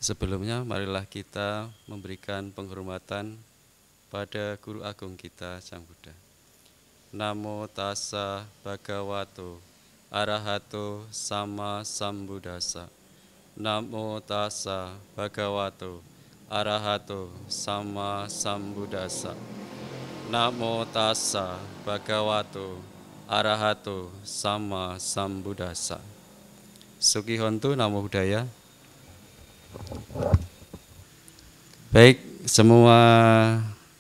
Sebelumnya marilah kita memberikan penghormatan pada Guru Agung kita Sang Buddha. Namo tassa bhagavato arahato sama sambuddhassa. Namo tassa bhagavato arahato sama sambuddhassa. Namo tassa bhagavato arahato sama sambuddhassa. Sukihontu Namo Buddhaya. Baik, semua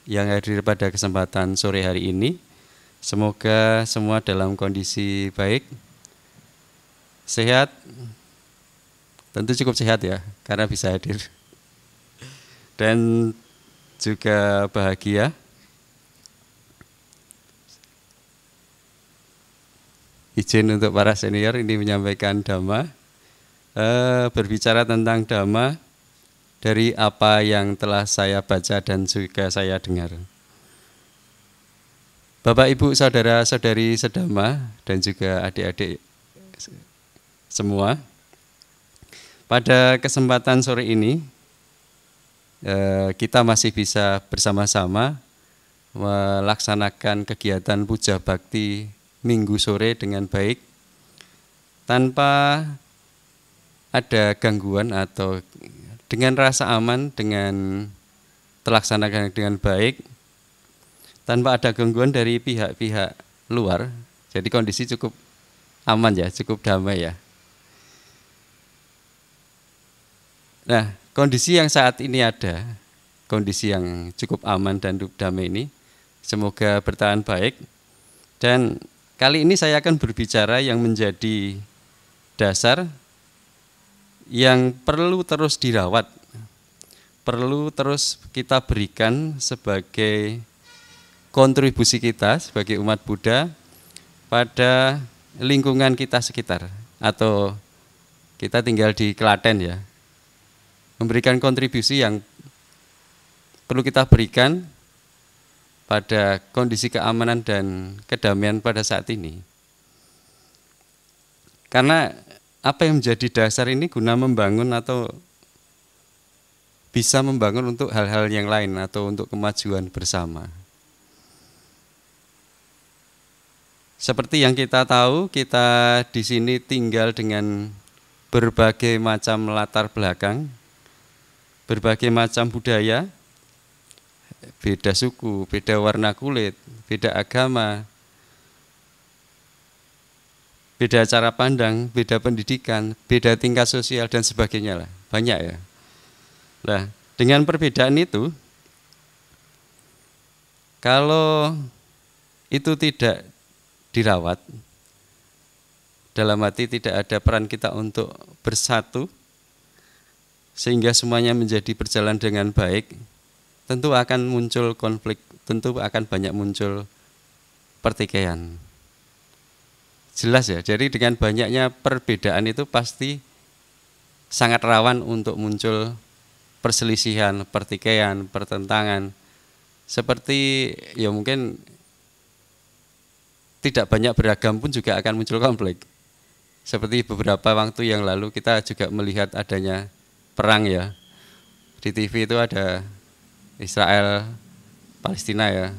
yang hadir pada kesempatan sore hari ini, semoga semua dalam kondisi baik, sehat, tentu cukup sehat ya, karena bisa hadir, dan juga bahagia. Izin untuk para senior ini menyampaikan dhamma, berbicara tentang dhamma dari apa yang telah saya baca dan juga saya dengar. Bapak, Ibu, Saudara-saudari sedhamma dan juga adik-adik semua, pada kesempatan sore ini kita masih bisa bersama-sama melaksanakan kegiatan puja bakti minggu sore dengan baik, tanpa ada gangguan atau dengan rasa aman, dengan terlaksanakan dengan baik, tanpa ada gangguan dari pihak-pihak luar. Jadi kondisi cukup aman ya, cukup damai ya. Nah, kondisi yang saat ini ada, kondisi yang cukup aman dan damai ini, semoga bertahan baik. Dan kali ini saya akan berbicara yang menjadi dasar yang perlu terus dirawat, perlu terus kita berikan sebagai kontribusi kita sebagai umat Buddha pada lingkungan kita sekitar, atau kita tinggal di Klaten ya, memberikan kontribusi yang perlu kita berikan pada kondisi keamanan dan kedamaian pada saat ini. Karena apa yang menjadi dasar ini guna membangun atau bisa membangun untuk hal-hal yang lain atau untuk kemajuan bersama. Seperti yang kita tahu, kita di sini tinggal dengan berbagai macam latar belakang, berbagai macam budaya, beda suku, beda warna kulit, beda agama, beda cara pandang, beda pendidikan, beda tingkat sosial dan sebagainya lah, banyak ya. Nah, dengan perbedaan itu, kalau itu tidak dirawat, dalam arti tidak ada peran kita untuk bersatu, sehingga semuanya menjadi berjalan dengan baik, tentu akan muncul konflik, tentu akan banyak muncul pertikaian. Jelas ya, jadi dengan banyaknya perbedaan itu pasti sangat rawan untuk muncul perselisihan, pertikaian, pertentangan. Seperti ya mungkin tidak banyak beragam pun juga akan muncul konflik. Seperti beberapa waktu yang lalu kita juga melihat adanya perang ya. Di TV itu ada Israel, Palestina ya.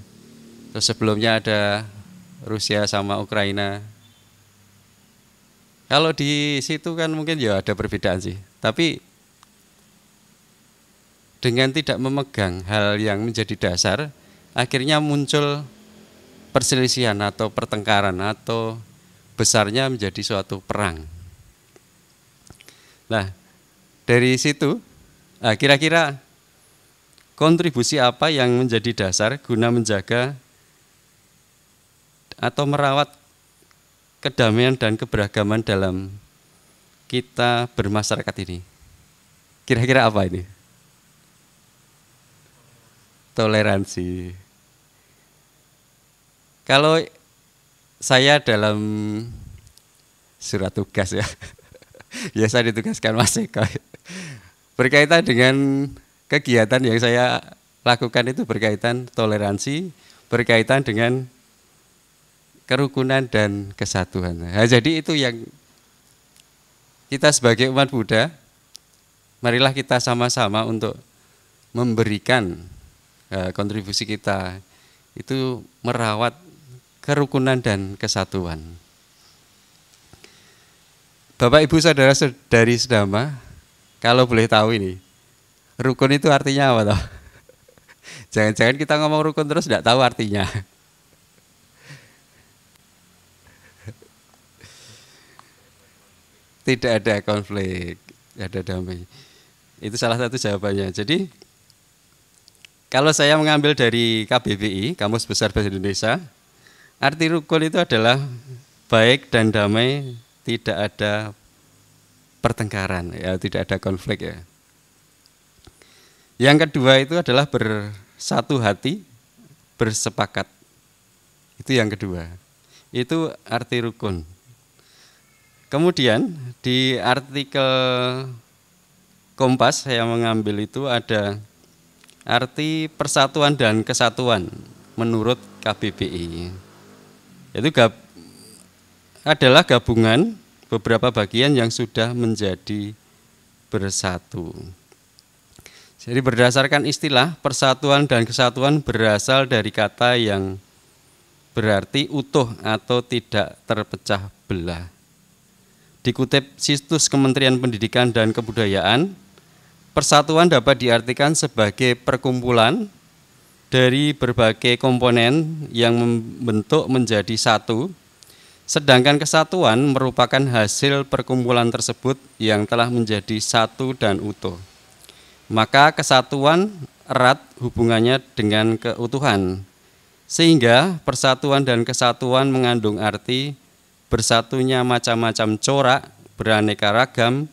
Terus sebelumnya ada Rusia sama Ukraina. Kalau di situ kan mungkin ya ada perbedaan sih. Tapi dengan tidak memegang hal yang menjadi dasar, akhirnya muncul perselisihan atau pertengkaran atau besarnya menjadi suatu perang. Nah, dari situ kira-kira kontribusi apa yang menjadi dasar guna menjaga atau merawat kedamaian dan keberagaman dalam kita bermasyarakat ini? Kira-kira apa ini? Toleransi. Kalau saya dalam surat tugas ya, biasa ditugaskan Mas Eko, berkaitan dengan kegiatan yang saya lakukan itu berkaitan toleransi, berkaitan dengan kerukunan dan kesatuan. Nah, jadi itu yang kita sebagai umat Buddha marilah kita sama-sama untuk memberikan kontribusi kita itu merawat kerukunan dan kesatuan. Bapak Ibu saudara-saudari sedama, kalau boleh tahu ini, rukun itu artinya apa toh? Jangan-jangan kita ngomong rukun terus tidak tahu artinya. Tidak ada konflik, ada damai. Itu salah satu jawabannya. Jadi kalau saya mengambil dari KBBI, Kamus Besar Bahasa Indonesia, arti rukun itu adalah baik dan damai, tidak ada pertengkaran, ya, tidak ada konflik ya. Yang kedua itu adalah bersatu hati, bersepakat. Itu yang kedua. Itu arti rukun. Kemudian di artikel Kompas saya mengambil itu ada arti persatuan dan kesatuan menurut KBBI. Itu adalah gabungan beberapa bagian yang sudah menjadi bersatu. Jadi berdasarkan istilah persatuan dan kesatuan berasal dari kata yang berarti utuh atau tidak terpecah belah. Dikutip situs Kementerian Pendidikan dan Kebudayaan, persatuan dapat diartikan sebagai perkumpulan dari berbagai komponen yang membentuk menjadi satu, sedangkan kesatuan merupakan hasil perkumpulan tersebut yang telah menjadi satu dan utuh. Maka kesatuan erat hubungannya dengan keutuhan, sehingga persatuan dan kesatuan mengandung arti bersatunya macam-macam corak beraneka ragam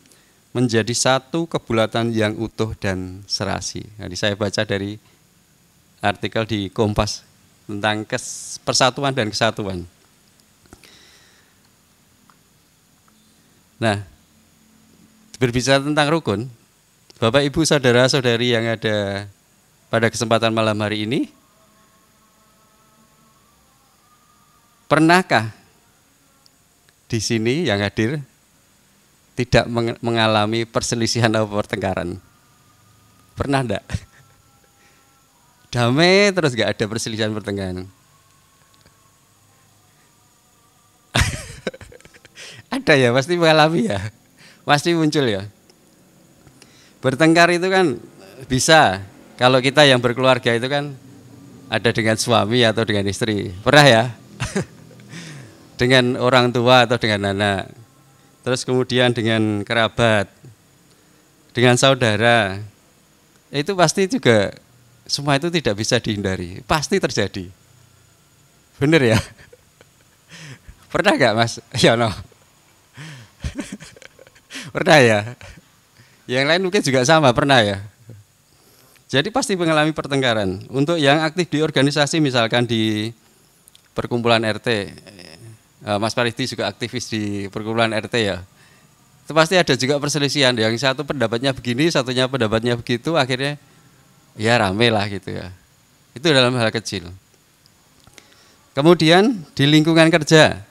menjadi satu kebulatan yang utuh dan serasi. Jadi saya baca dari artikel di Kompas tentang persatuan dan kesatuan. Nah, berbicara tentang rukun, Bapak Ibu saudara-saudari yang ada pada kesempatan malam hari ini, pernahkah di sini yang hadir tidak mengalami perselisihan atau pertengkaran? Pernah enggak? Damai terus enggak ada perselisihan pertengkaran? Ada ya, pasti mengalami ya, pasti muncul ya. Bertengkar itu kan bisa, kalau kita yang berkeluarga itu kan ada dengan suami atau dengan istri, pernah ya? Dengan orang tua atau dengan anak, terus kemudian dengan kerabat, dengan saudara, itu pasti juga semua itu tidak bisa dihindari, pasti terjadi. Bener ya? Pernah gak Mas Yono? Pernah ya? Yang lain mungkin juga sama, pernah ya? Jadi pasti mengalami pertengkaran. Untuk yang aktif di organisasi misalkan di perkumpulan RT, Mas Paridi juga aktivis di perkumpulan RT ya. Itu pasti ada juga perselisihan. Yang satu pendapatnya begini, satunya pendapatnya begitu, akhirnya ya rame lah gitu ya. Itu dalam hal kecil. Kemudian di lingkungan kerja.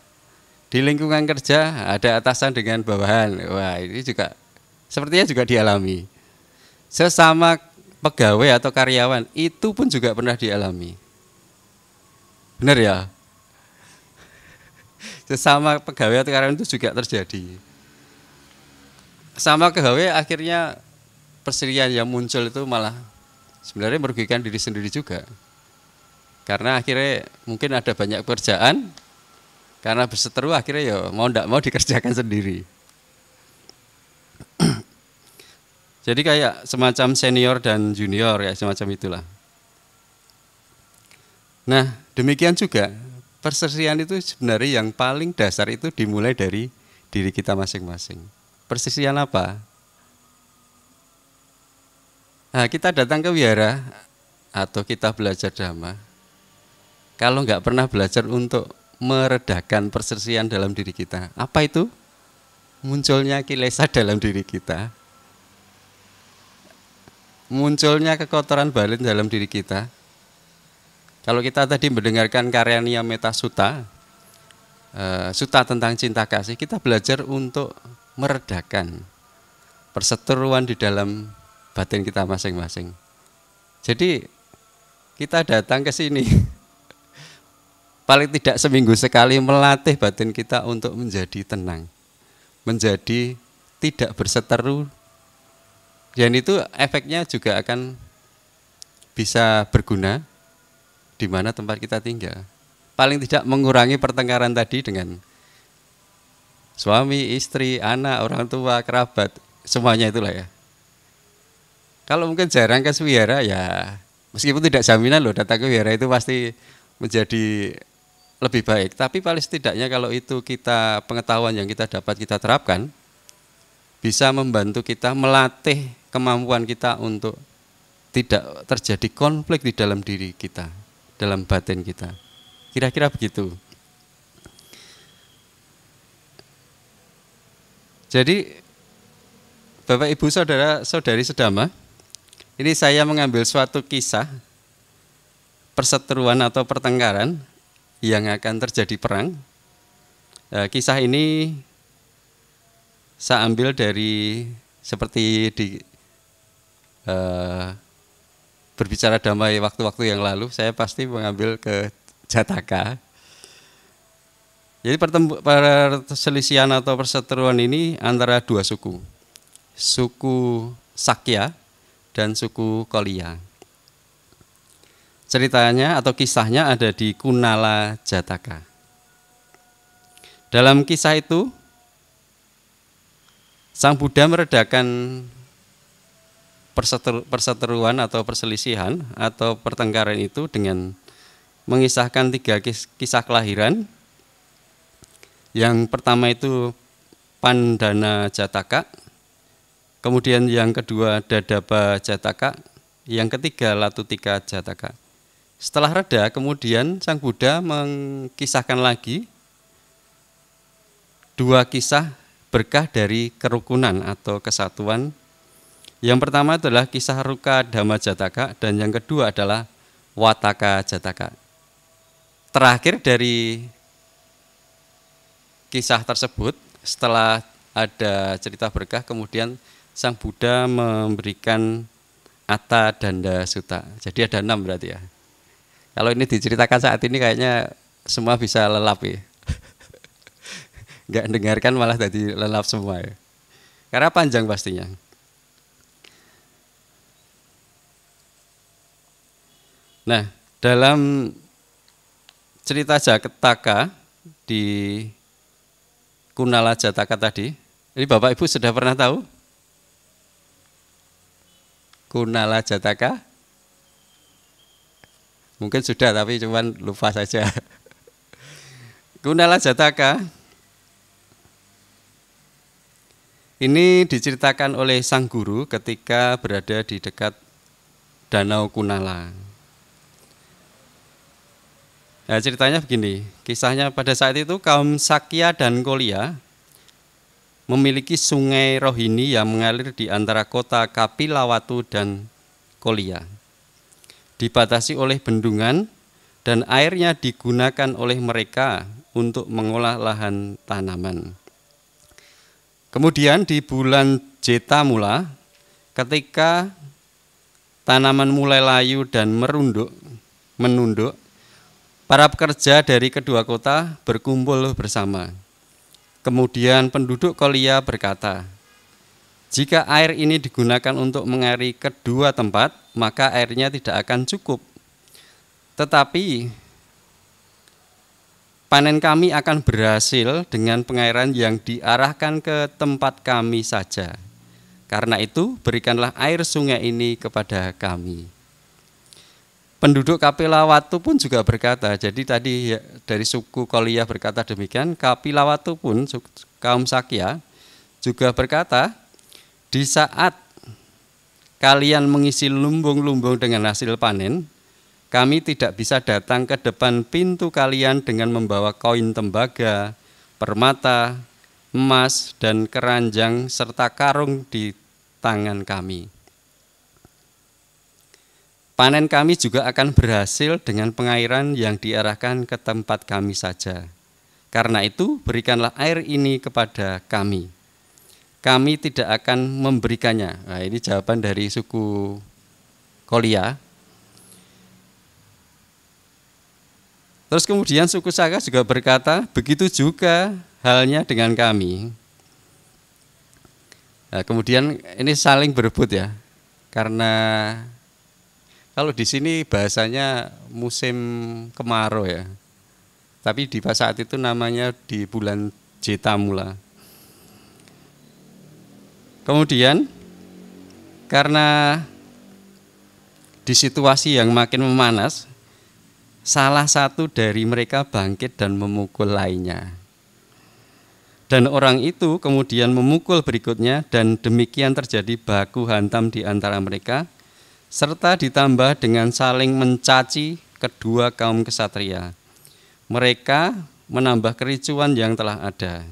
Di lingkungan kerja ada atasan dengan bawahan. Wah, ini juga sepertinya juga dialami. Sesama pegawai atau karyawan itu pun juga pernah dialami. Benar ya? Sesama pegawai atau karyawan itu juga terjadi. Sama pegawai akhirnya perselisihan yang muncul itu malah sebenarnya merugikan diri sendiri juga. Karena akhirnya mungkin ada banyak pekerjaan, karena berseteru akhirnya ya mau tidak mau dikerjakan sendiri. Jadi kayak semacam senior dan junior ya, semacam itulah. Nah, demikian juga perselisihan itu sebenarnya yang paling dasar itu dimulai dari diri kita masing-masing. Perselisihan apa? Nah, kita datang ke wihara atau kita belajar dhamma, kalau nggak pernah belajar untuk meredakan perselisihan dalam diri kita, apa itu? Munculnya kilesa dalam diri kita, munculnya kekotoran batin dalam diri kita. Kalau kita tadi mendengarkan karya Niyameta Sutta, Sutta tentang cinta kasih, kita belajar untuk meredakan perseteruan di dalam batin kita masing-masing. Jadi kita datang ke sini paling tidak seminggu sekali melatih batin kita untuk menjadi tenang, menjadi tidak berseteru, dan itu efeknya juga akan bisa berguna di mana tempat kita tinggal. Paling tidak mengurangi pertengkaran tadi dengan suami, istri, anak, orang tua, kerabat, semuanya itulah ya. Kalau mungkin jarang ke wihara ya, meskipun tidak jaminan loh datang ke wihara itu pasti menjadi lebih baik. Tapi paling setidaknya kalau itu kita pengetahuan yang kita dapat kita terapkan, bisa membantu kita melatih kemampuan kita untuk tidak terjadi konflik di dalam diri kita, dalam batin kita. Kira-kira begitu. Jadi Bapak Ibu Saudara Saudari Sedama, ini saya mengambil suatu kisah perseteruan atau pertengkaran yang akan terjadi perang. Kisah ini saya ambil dari seperti di berbicara damai waktu-waktu yang lalu, saya pasti mengambil ke Jataka. Jadi perselisihan atau perseteruan ini antara dua suku, suku Sakya dan suku Kolya. Ceritanya atau kisahnya ada di Kunala Jataka. Dalam kisah itu, Sang Buddha meredakan perseteruan atau perselisihan atau pertengkaran itu dengan mengisahkan 3 kisah kelahiran. Yang pertama itu Pandana Jataka, kemudian yang kedua Dadaba Jataka, yang ketiga Latutika Jataka. Setelah reda, kemudian Sang Buddha mengkisahkan lagi 2 kisah berkah dari kerukunan atau kesatuan. Yang pertama adalah kisah Ruka Dhamma Jataka dan yang kedua adalah Wataka Jataka. Terakhir dari kisah tersebut, setelah ada cerita berkah, kemudian Sang Buddha memberikan Atta Danda Sutta. Jadi ada 6 berarti ya. Kalau ini diceritakan saat ini kayaknya semua bisa lelap ya. Enggak dengarkan malah jadi lelap semua ya. Karena panjang pastinya. Nah, dalam cerita Jataka di Kunala Jataka tadi, ini Bapak Ibu sudah pernah tahu? Kunala Jataka? Mungkin sudah, tapi cuman lupa saja. Kunala Jataka ini diceritakan oleh sang guru ketika berada di dekat Danau Kunala. Nah, ceritanya begini, kisahnya pada saat itu kaum Sakya dan Kolya memiliki sungai Rohini yang mengalir di antara kota Kapilawatu dan Kolya. Dibatasi oleh bendungan dan airnya digunakan oleh mereka untuk mengolah lahan tanaman. Kemudian di bulan Jeta mula, ketika tanaman mulai layu dan menunduk, para pekerja dari kedua kota berkumpul bersama. Kemudian penduduk Kolya berkata, jika air ini digunakan untuk mengairi kedua tempat, maka airnya tidak akan cukup. Tetapi panen kami akan berhasil dengan pengairan yang diarahkan ke tempat kami saja. Karena itu berikanlah air sungai ini kepada kami. Penduduk Kapilawatu pun juga berkata, jadi tadi dari suku Kolya berkata demikian, Kapilawatu pun kaum Sakya juga berkata, di saat kalian mengisi lumbung-lumbung dengan hasil panen, kami tidak bisa datang ke depan pintu kalian dengan membawa koin tembaga, permata, emas, dan keranjang serta karung di tangan kami. Panen kami juga akan berhasil dengan pengairan yang diarahkan ke tempat kami saja. Karena itu berikanlah air ini kepada kami. kami tidak akan memberikannya. Nah, ini jawaban dari suku Kolia. Terus kemudian suku Saka juga berkata, begitu juga halnya dengan kami. Nah, kemudian ini saling berebut ya, karena kalau di sini bahasanya musim kemarau ya, tapi di saat itu namanya di bulan Jetamula. Kemudian karena di situasi yang makin memanas, salah satu dari mereka bangkit dan memukul lainnya. Dan orang itu kemudian memukul berikutnya, dan demikian terjadi baku hantam di antara mereka, serta ditambah dengan saling mencaci kedua kaum kesatria. Mereka menambah kericuan yang telah ada.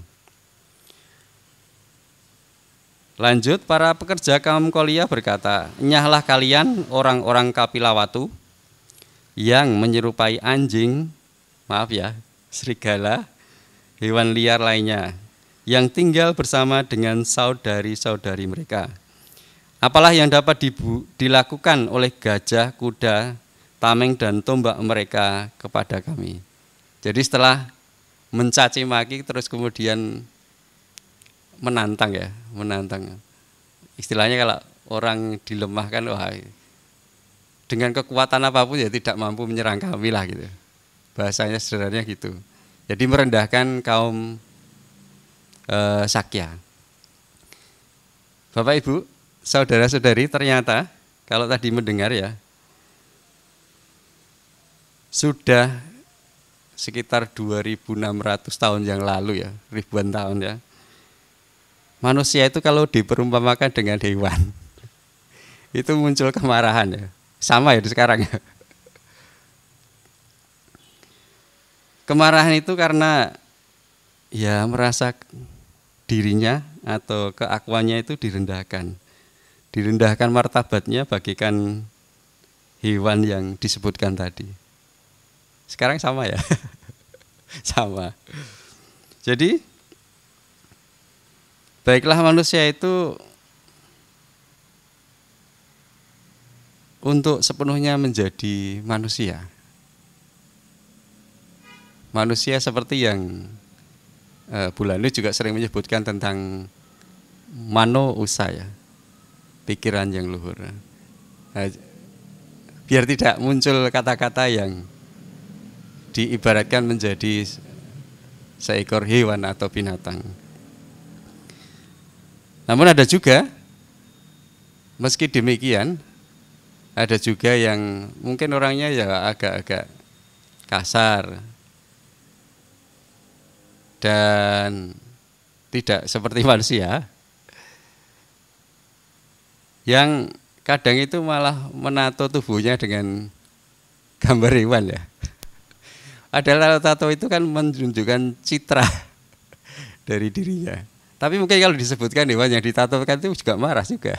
Lanjut, para pekerja kaum Kolia berkata, "Nyahlah kalian orang-orang Kapilawatu yang menyerupai anjing, maaf ya, serigala, hewan liar lainnya, yang tinggal bersama dengan saudari-saudari mereka. Apalah yang dapat dilakukan oleh gajah, kuda, tameng, dan tombak mereka kepada kami." Jadi setelah mencaci maki terus kemudian menantang ya, menantang. Istilahnya kalau orang dilemahkan, wah, dengan kekuatan apapun ya tidak mampu menyerang kami lah gitu. Bahasanya sederhananya gitu. Jadi merendahkan kaum Sakya. Bapak Ibu, saudara-saudari, ternyata kalau tadi mendengar ya, sudah sekitar 2600 tahun yang lalu ya, ribuan tahun ya. Manusia itu kalau diperumpamakan dengan hewan, itu muncul kemarahan ya. Sama ya di sekarang ya. Kemarahan itu karena ya merasa dirinya atau keakuannya itu direndahkan. Direndahkan martabatnya bagikan hewan yang disebutkan tadi. Sekarang sama ya. Sama. Jadi baiklah, manusia itu untuk sepenuhnya menjadi manusia. Manusia seperti yang Bu Lani juga sering menyebutkan tentang mano usa ya, pikiran yang luhur. Biar tidak muncul kata-kata yang diibaratkan menjadi seekor hewan atau binatang. Namun ada juga, meski demikian, ada juga yang mungkin orangnya ya agak-agak kasar dan tidak seperti manusia, yang kadang itu malah menato tubuhnya dengan gambar hewan ya. Adalah tato itu kan menunjukkan citra dari dirinya. Tapi mungkin kalau disebutkan hewan yang ditatokan itu juga marah juga.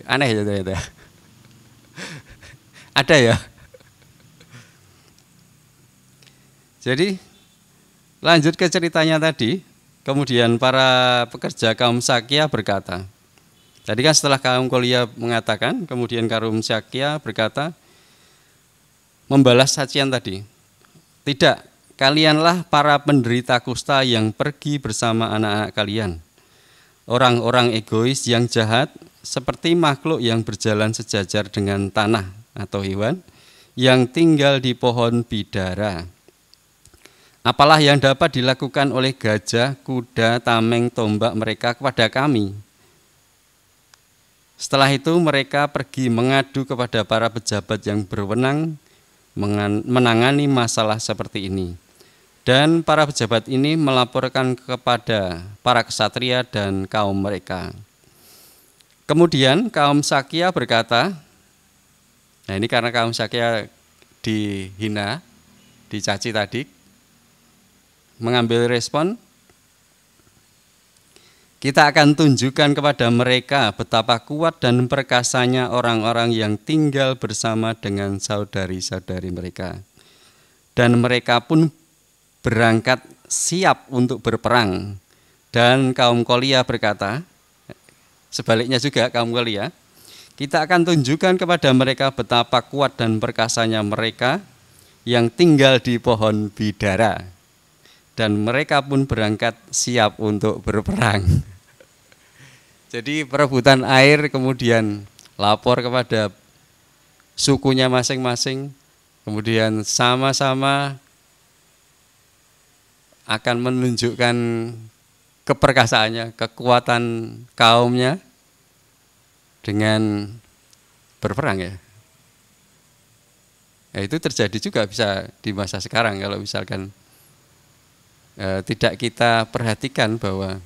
Aneh ya ternyata. Ada ya. Jadi lanjut ke ceritanya tadi. Kemudian para pekerja kaum Sakya berkata. Tadi kan setelah kaum Kolia mengatakan, kemudian kaum Sakya berkata, membalas cacian tadi. Tidak. Kalianlah para penderita kusta yang pergi bersama anak-anak kalian. Orang-orang egois yang jahat, seperti makhluk yang berjalan sejajar dengan tanah atau hewan yang tinggal di pohon bidara. Apalah yang dapat dilakukan oleh gajah, kuda, tameng, tombak mereka kepada kami. Setelah itu mereka pergi mengadu kepada para pejabat yang berwenang menangani masalah seperti ini. Dan para pejabat ini melaporkan kepada para ksatria dan kaum mereka. Kemudian kaum Sakya berkata, nah ini karena kaum Sakya dihina, dicaci tadi, mengambil respon, kita akan tunjukkan kepada mereka betapa kuat dan perkasanya orang-orang yang tinggal bersama dengan saudari-saudari mereka. Dan mereka pun berangkat siap untuk berperang Dan kaum Qolia berkata, sebaliknya juga kaum Qolia, kita akan tunjukkan kepada mereka betapa kuat dan perkasanya mereka yang tinggal di pohon bidara. Dan mereka pun berangkat siap untuk berperang. Jadi perebutan air kemudian lapor kepada sukunya masing-masing, kemudian sama-sama akan menunjukkan keperkasaannya, kekuatan kaumnya dengan berperang ya. Ya itu terjadi juga bisa di masa sekarang kalau misalkan tidak kita perhatikan bahwa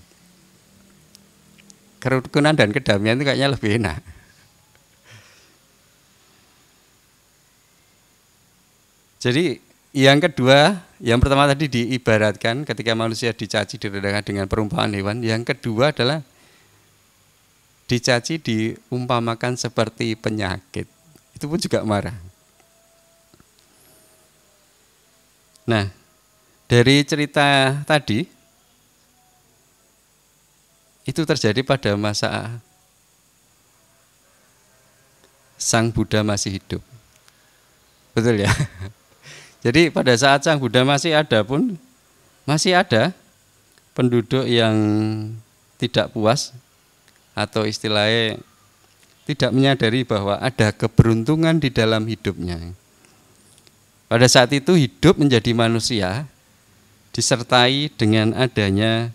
kerukunan dan kedamaian itu kayaknya lebih enak. Jadi yang kedua, yang pertama tadi diibaratkan ketika manusia dicaci direndahkan dengan perumpamaan hewan. Yang kedua adalah dicaci diumpamakan seperti penyakit. Itu pun juga marah. Nah, dari cerita tadi itu terjadi pada masa Sang Buddha masih hidup. Betul ya? Jadi pada saat Sang Buddha masih ada pun masih ada penduduk yang tidak puas atau istilahnya tidak menyadari bahwa ada keberuntungan di dalam hidupnya. Pada saat itu hidup menjadi manusia disertai dengan adanya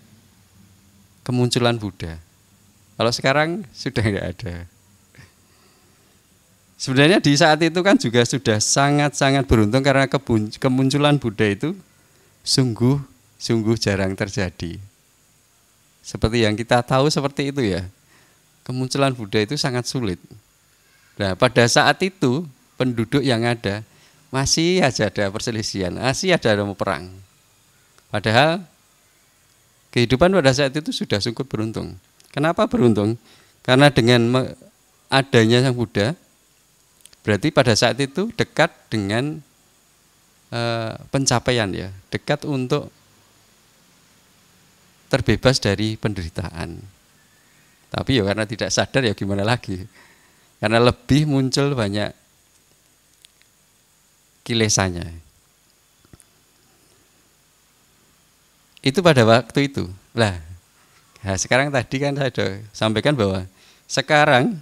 kemunculan Buddha. Kalau sekarang sudah tidak ada. Sebenarnya di saat itu kan juga sudah sangat-sangat beruntung karena kemunculan Buddha itu sungguh jarang terjadi. Seperti yang kita tahu seperti itu ya. Kemunculan Buddha itu sangat sulit. Nah, pada saat itu penduduk yang ada masih aja ada perselisihan, masih ada mau perang. Padahal kehidupan pada saat itu sudah sungguh beruntung. Kenapa beruntung? Karena dengan adanya Sang Buddha, berarti pada saat itu dekat dengan pencapaian ya, dekat untuk terbebas dari penderitaan. Tapi ya karena tidak sadar ya gimana lagi. Karena lebih muncul banyak kilesanya. Itu pada waktu itu. Nah, sekarang tadi kan saya sudah sampaikan bahwa sekarang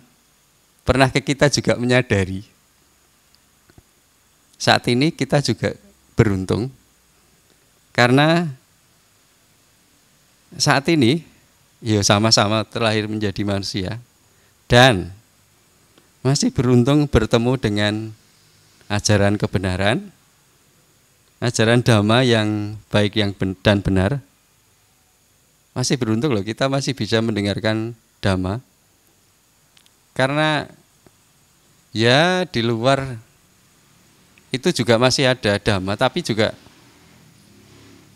pernah kita juga menyadari saat ini kita juga beruntung karena saat ini ya sama-sama terlahir menjadi manusia dan masih beruntung bertemu dengan ajaran kebenaran, ajaran Dhamma yang baik yang dan benar. Masih beruntung loh kita masih bisa mendengarkan Dhamma. Karena ya di luar itu juga masih ada Dhamma, tapi juga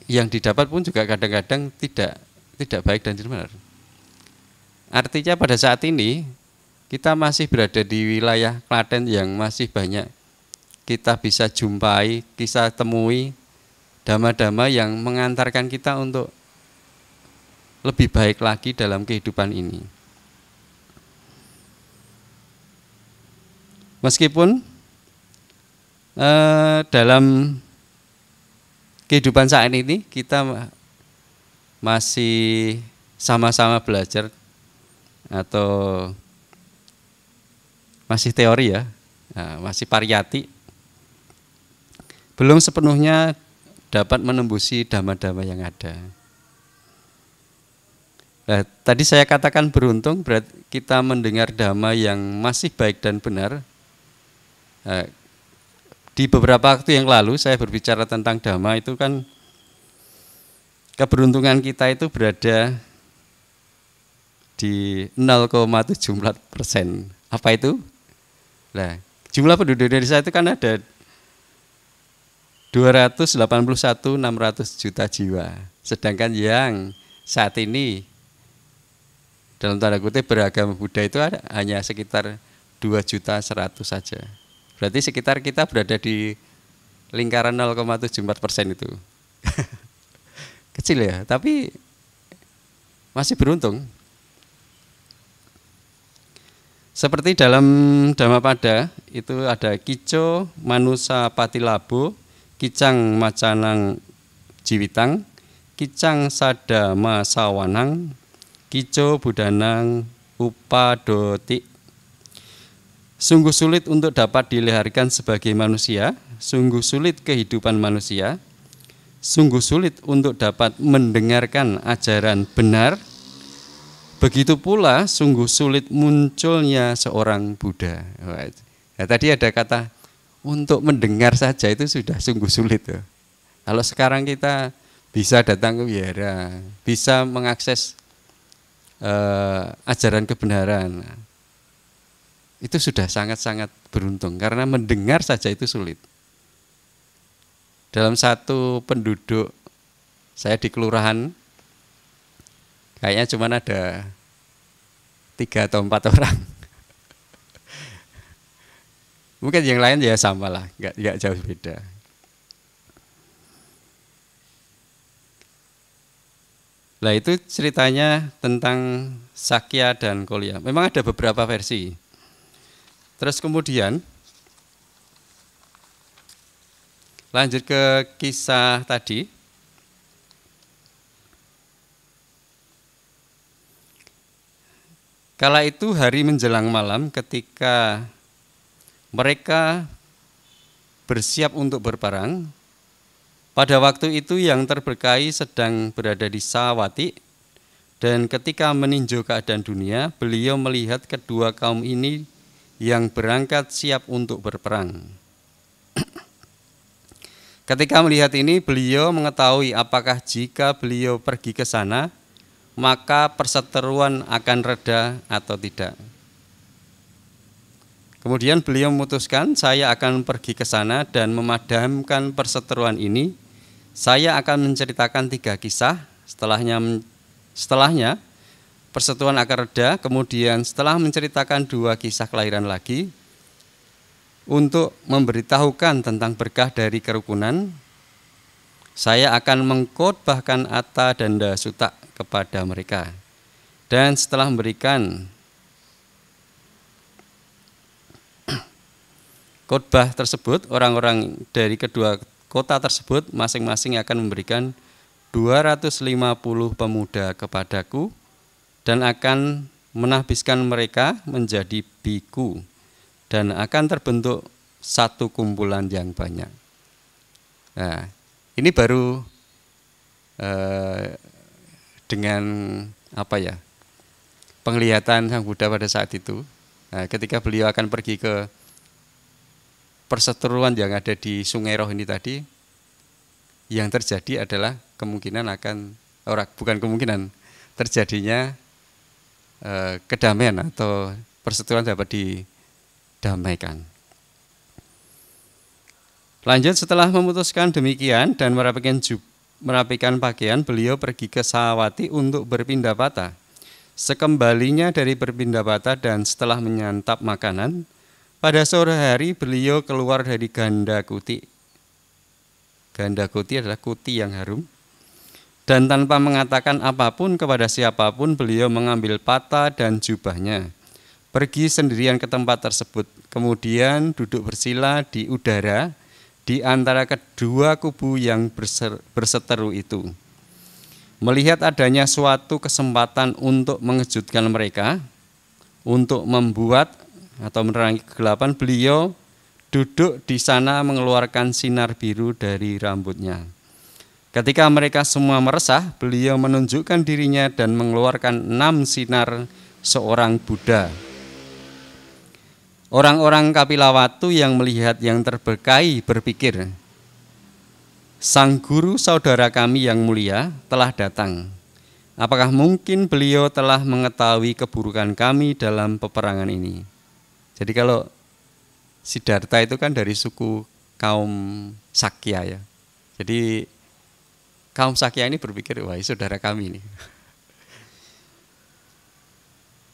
yang didapat pun juga kadang-kadang tidak baik dan tidak benar. Artinya pada saat ini kita masih berada di wilayah Klaten yang masih banyak kita bisa jumpai, bisa temui Dhamma-Dhamma yang mengantarkan kita untuk lebih baik lagi dalam kehidupan ini. Meskipun dalam kehidupan saat ini kita masih sama-sama belajar atau masih teori ya, masih pariyati, belum sepenuhnya dapat menembusi Dhamma-Dhamma yang ada. Nah, tadi saya katakan beruntung berarti kita mendengar Dhamma yang masih baik dan benar. Di beberapa waktu yang lalu saya berbicara tentang Dhamma itu kan keberuntungan kita itu berada di 0,74%. Apa itu? Nah, jumlah penduduk Indonesia itu kan ada 281.600 juta jiwa. Sedangkan yang saat ini dalam tanda kutip beragama Buddha itu hanya sekitar 2.100.000 saja. Berarti sekitar kita berada di lingkaran 0,74% itu. Kecil ya, tapi masih beruntung. Seperti dalam Dhammapada itu ada Kico Manusa Patilabo, Kicang Macanang Jiwitang, Kicang Sadama Sawanang, Kico Budanang Upadoti. Sungguh sulit untuk dapat diliharkan sebagai manusia, sungguh sulit kehidupan manusia, sungguh sulit untuk dapat mendengarkan ajaran benar. Begitu pula sungguh sulit munculnya seorang Buddha. Ya, tadi ada kata untuk mendengar saja itu sudah sungguh sulit. Ya. Kalau sekarang kita bisa datang ke wihara, bisa mengakses ajaran kebenaran, itu sudah sangat-sangat beruntung karena mendengar saja itu sulit. Dalam satu penduduk, saya di kelurahan, kayaknya cuma ada 3 atau 4 orang. Mungkin yang lain ya sama lah, nggak jauh beda. Nah itu ceritanya tentang Sakya dan Kolya. Memang ada beberapa versi. Terus kemudian lanjut ke kisah tadi. Kala itu hari menjelang malam ketika mereka bersiap untuk berperang. Pada waktu itu yang terberkahi sedang berada di Sawathi, dan ketika meninjau keadaan dunia, beliau melihat kedua kaum ini yang berangkat siap untuk berperang. Ketika melihat ini, beliau mengetahui apakah jika beliau pergi ke sana, maka perseteruan akan reda atau tidak. Kemudian beliau memutuskan, saya akan pergi ke sana dan memadamkan perseteruan ini. Saya akan menceritakan 3 kisah, setelahnya perseteruan akan reda, kemudian setelah menceritakan 2 kisah kelahiran lagi, untuk memberitahukan tentang berkah dari kerukunan, saya akan mengkhotbahkan Atta dan Dasuta kepada mereka. Dan setelah memberikan khotbah tersebut, orang-orang dari kedua kota tersebut masing-masing akan memberikan 250 pemuda kepadaku dan akan menahbiskan mereka menjadi biku dan akan terbentuk satu kumpulan yang banyak. Nah, ini baru dengan penglihatan Sang Buddha pada saat itu. Nah, ketika beliau akan pergi ke perseteruan yang ada di Sungai Roh ini tadi, yang terjadi adalah terjadinya kedamaian atau perseteruan dapat didamaikan. Lanjut, setelah memutuskan demikian dan merapikan pakaian, beliau pergi ke Sawathi untuk berpindah patah. Sekembalinya dari berpindah patah dan setelah menyantap makanan, pada sore hari beliau keluar dari Ganda Kuti. Ganda Kuti adalah kuti yang harum. Dan tanpa mengatakan apapun kepada siapapun, beliau mengambil pata dan jubahnya, pergi sendirian ke tempat tersebut, kemudian duduk bersila di udara di antara kedua kubu yang berseteru itu. Melihat adanya suatu kesempatan untuk mengejutkan mereka, untuk membuat atau menerangi kegelapan, beliau duduk di sana mengeluarkan sinar biru dari rambutnya. Ketika mereka semua meresah, beliau menunjukkan dirinya dan mengeluarkan 6 sinar seorang Buddha. Orang-orang Kapilawatu yang melihat yang terberkahi berpikir, Sang Guru saudara kami yang mulia telah datang. Apakah mungkin beliau telah mengetahui keburukan kami dalam peperangan ini? Jadi kalau Siddhartha itu kan dari suku kaum Sakya ya. Jadi kaum Sakya ini berpikir, wah saudara kami ini.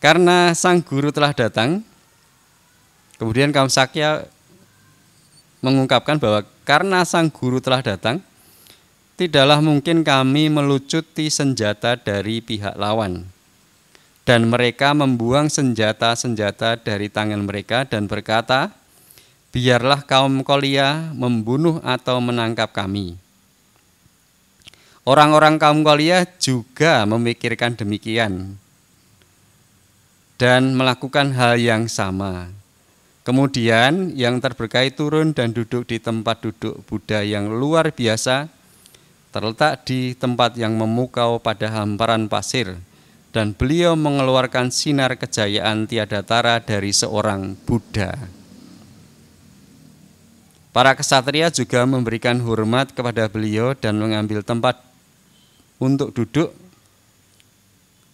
Karena Sang Guru telah datang, kemudian kaum Sakya mengungkapkan bahwa karena Sang Guru telah datang, tidaklah mungkin kami melucuti senjata dari pihak lawan. Dan mereka membuang senjata-senjata dari tangan mereka dan berkata, biarlah kaum Qolia membunuh atau menangkap kami. Orang-orang kaum Qolia juga memikirkan demikian dan melakukan hal yang sama. Kemudian yang terberkahi turun dan duduk di tempat duduk Buddha yang luar biasa, terletak di tempat yang memukau pada hamparan pasir, dan beliau mengeluarkan sinar kejayaan tiada tara dari seorang Buddha. Para kesatria juga memberikan hormat kepada beliau dan mengambil tempat untuk duduk.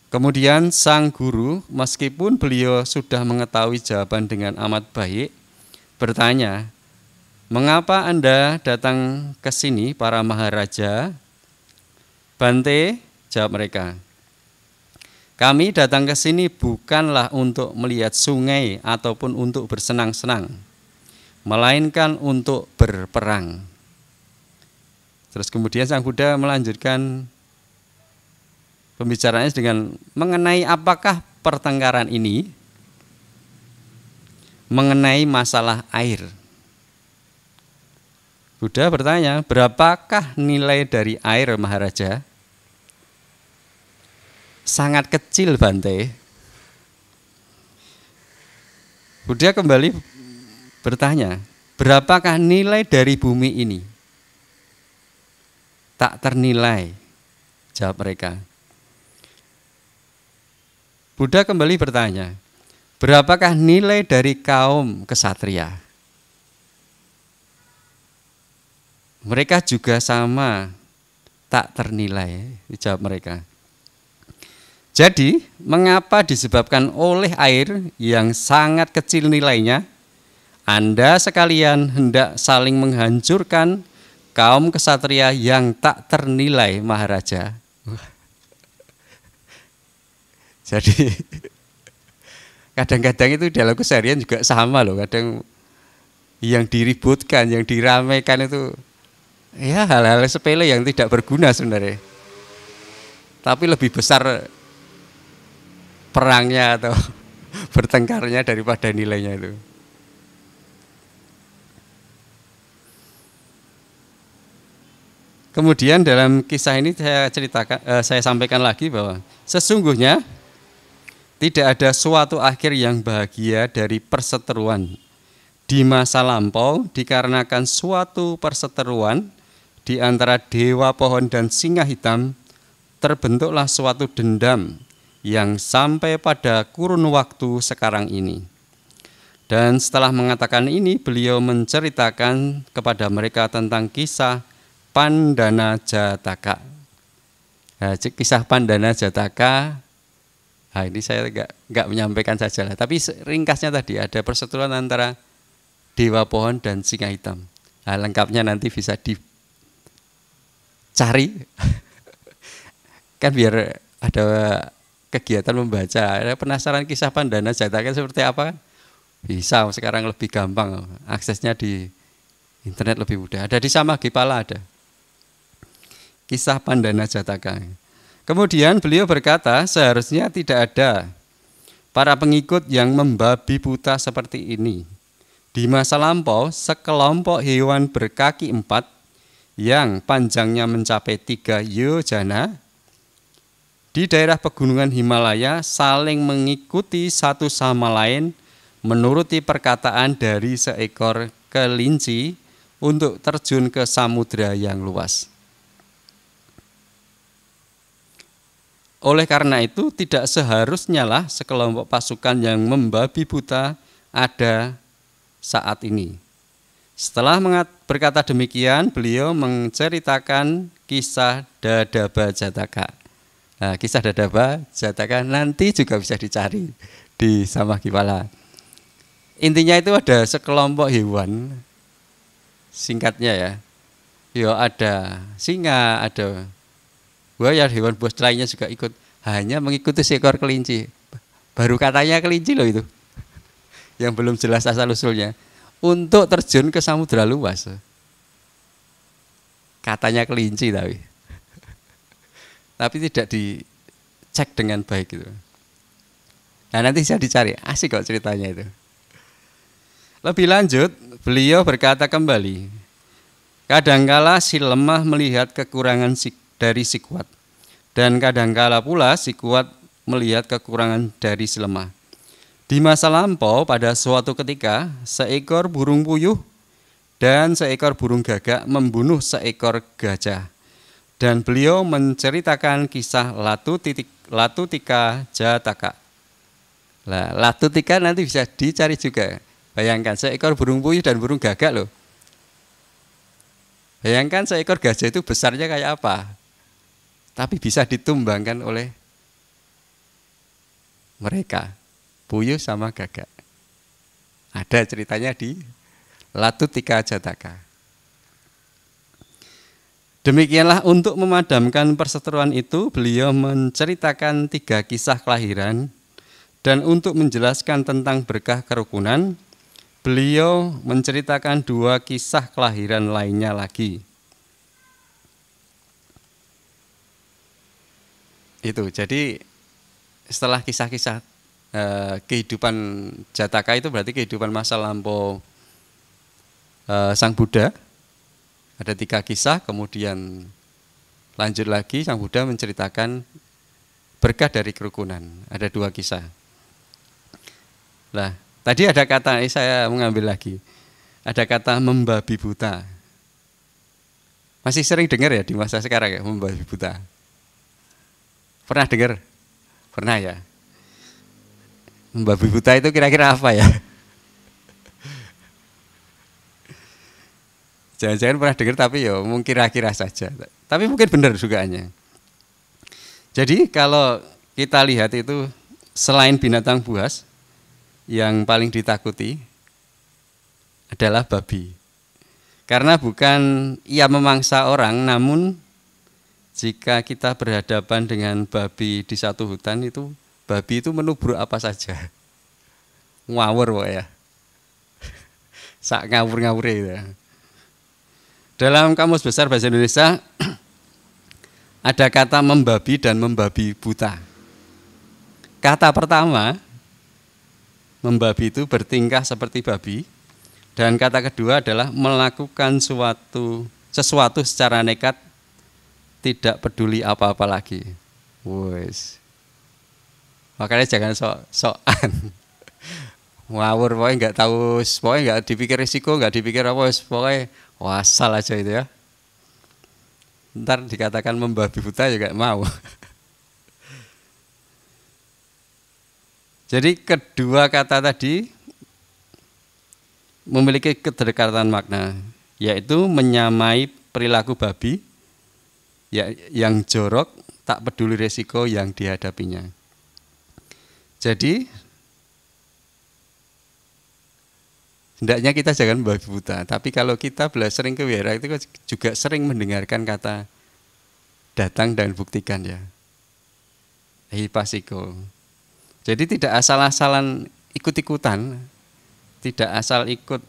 Kemudian sang guru, meskipun beliau sudah mengetahui jawaban dengan amat baik, bertanya, mengapa Anda datang ke sini para maharaja? Bante, jawab mereka, kami datang ke sini bukanlah untuk melihat sungai ataupun untuk bersenang-senang, melainkan untuk berperang. Terus kemudian sang Buddha melanjutkan pembicaraannya dengan mengenai apakah pertengkaran ini mengenai masalah air. Buddha bertanya, berapakah nilai dari air Maharaja? Sangat kecil Bante. Buddha kembali bertanya, berapakah nilai dari bumi ini? Tak ternilai, jawab mereka. Buddha kembali bertanya, berapakah nilai dari kaum kesatria? Mereka juga sama, tak ternilai, dijawab mereka. Jadi, mengapa disebabkan oleh air yang sangat kecil nilainya, Anda sekalian hendak saling menghancurkan kaum kesatria yang tak ternilai Maharaja? Jadi kadang-kadang itu dalam keseharian juga sama loh. Kadang yang diributkan, yang diramaikan itu ya hal-hal sepele yang tidak berguna sebenarnya. Tapi lebih besar perangnya atau bertengkarnya daripada nilainya itu. Kemudian dalam kisah ini saya sampaikan lagi bahwa sesungguhnya tidak ada suatu akhir yang bahagia dari perseteruan di masa lampau, dikarenakan suatu perseteruan di antara dewa pohon dan singa hitam terbentuklah suatu dendam yang sampai pada kurun waktu sekarang ini. Dan setelah mengatakan ini, beliau menceritakan kepada mereka tentang kisah Pandana Jataka. Nah, kisah Pandana Jataka, nah ini saya nggak menyampaikan saja lah, tapi ringkasnya tadi ada perseteruan antara dewa pohon dan singa hitam. Nah, lengkapnya nanti bisa dicari, kan biar ada kegiatan membaca. Ada penasaran kisah Pandana Jataka seperti apa? Bisa sekarang lebih gampang, aksesnya di internet lebih mudah. Ada di Samagipala ada kisah Pandana Jataka. Kemudian beliau berkata, seharusnya tidak ada para pengikut yang membabi buta seperti ini. Di masa lampau, sekelompok hewan berkaki 4 yang panjangnya mencapai 3 yojana di daerah pegunungan Himalaya saling mengikuti satu sama lain menuruti perkataan dari seekor kelinci untuk terjun ke samudera yang luas. Oleh karena itu, tidak seharusnya lah sekelompok pasukan yang membabi buta ada saat ini. Setelah berkata demikian, beliau menceritakan kisah Dadaba Jataka. Nah, kisah Dadaba Jataka nanti juga bisa dicari di Samagipala. Intinya itu ada sekelompok hewan, singkatnya ya. Ya ada singa, ada buaya, hewan buas lainnya juga ikut, hanya mengikuti seekor kelinci. Baru katanya kelinci loh itu, yang belum jelas asal usulnya, untuk terjun ke samudera luas. katanya kelinci tapi tidak dicek dengan baik gitu. Nah nanti bisa dicari, asik kok ceritanya itu. Lebih lanjut, beliau berkata kembali, kadangkala si lemah melihat kekurangan dari si kuat, dan kadangkala pula si kuat melihat kekurangan dari si lemah. Di masa lampau pada suatu ketika, seekor burung puyuh dan seekor burung gagak membunuh seekor gajah. Dan beliau menceritakan kisah Latutika Jataka. Nah, Latutika nanti bisa dicari juga. Bayangkan seekor burung puyuh dan burung gagak loh. Bayangkan seekor gajah itu besarnya kayak apa. Tapi bisa ditumbangkan oleh mereka, puyuh sama gagak. Ada ceritanya di Latutika Jataka. Demikianlah untuk memadamkan perseteruan itu, beliau menceritakan 3 kisah kelahiran. Dan untuk menjelaskan tentang berkah kerukunan, beliau menceritakan 2 kisah kelahiran lainnya lagi. Itu, jadi setelah kisah-kisah kehidupan Jataka itu berarti kehidupan masa lampau Sang Buddha. Ada 3 kisah, kemudian lanjut lagi Sang Buddha menceritakan berkah dari kerukunan. Ada 2 kisah. Nah, tadi ada kata, saya mengambil lagi. Ada kata membabi buta. Masih sering dengar ya di masa sekarang ya, membabi buta. Pernah dengar? Pernah ya? Membabi buta itu kira-kira apa ya? Jangan-jangan pernah dengar tapi ya mungkin kira-kira saja. Tapi mungkin benar dugaannya. Jadi kalau kita lihat itu selain binatang buas, yang paling ditakuti adalah babi. Karena bukan ia memangsa orang, namun jika kita berhadapan dengan babi di satu hutan itu, babi itu menubruk apa saja. Ngawur kok ya. Sak ngawur-ngawur itu. Dalam Kamus Besar Bahasa Indonesia ada kata membabi dan membabi buta. Kata pertama, membabi itu bertingkah seperti babi, dan kata kedua adalah melakukan sesuatu secara nekat, tidak peduli apa-apa lagi. Wes. Makanya jangan sok-sokan. Ngawur pokoknya nggak tahu, pokoknya nggak dipikir risiko, nggak dipikir apa, pokoknya wasal aja itu ya. Ntar dikatakan membabi buta juga mau. Jadi kedua kata tadi memiliki kedekatan makna, yaitu menyamai perilaku babi yang jorok, tak peduli resiko yang dihadapinya. Jadi hendaknya kita jangan membabi buta, tapi kalau kita sering ke wihara itu juga sering mendengarkan kata datang dan buktikan ya. Hipasiko. Jadi tidak asal-asalan ikut-ikutan, tidak asal ikut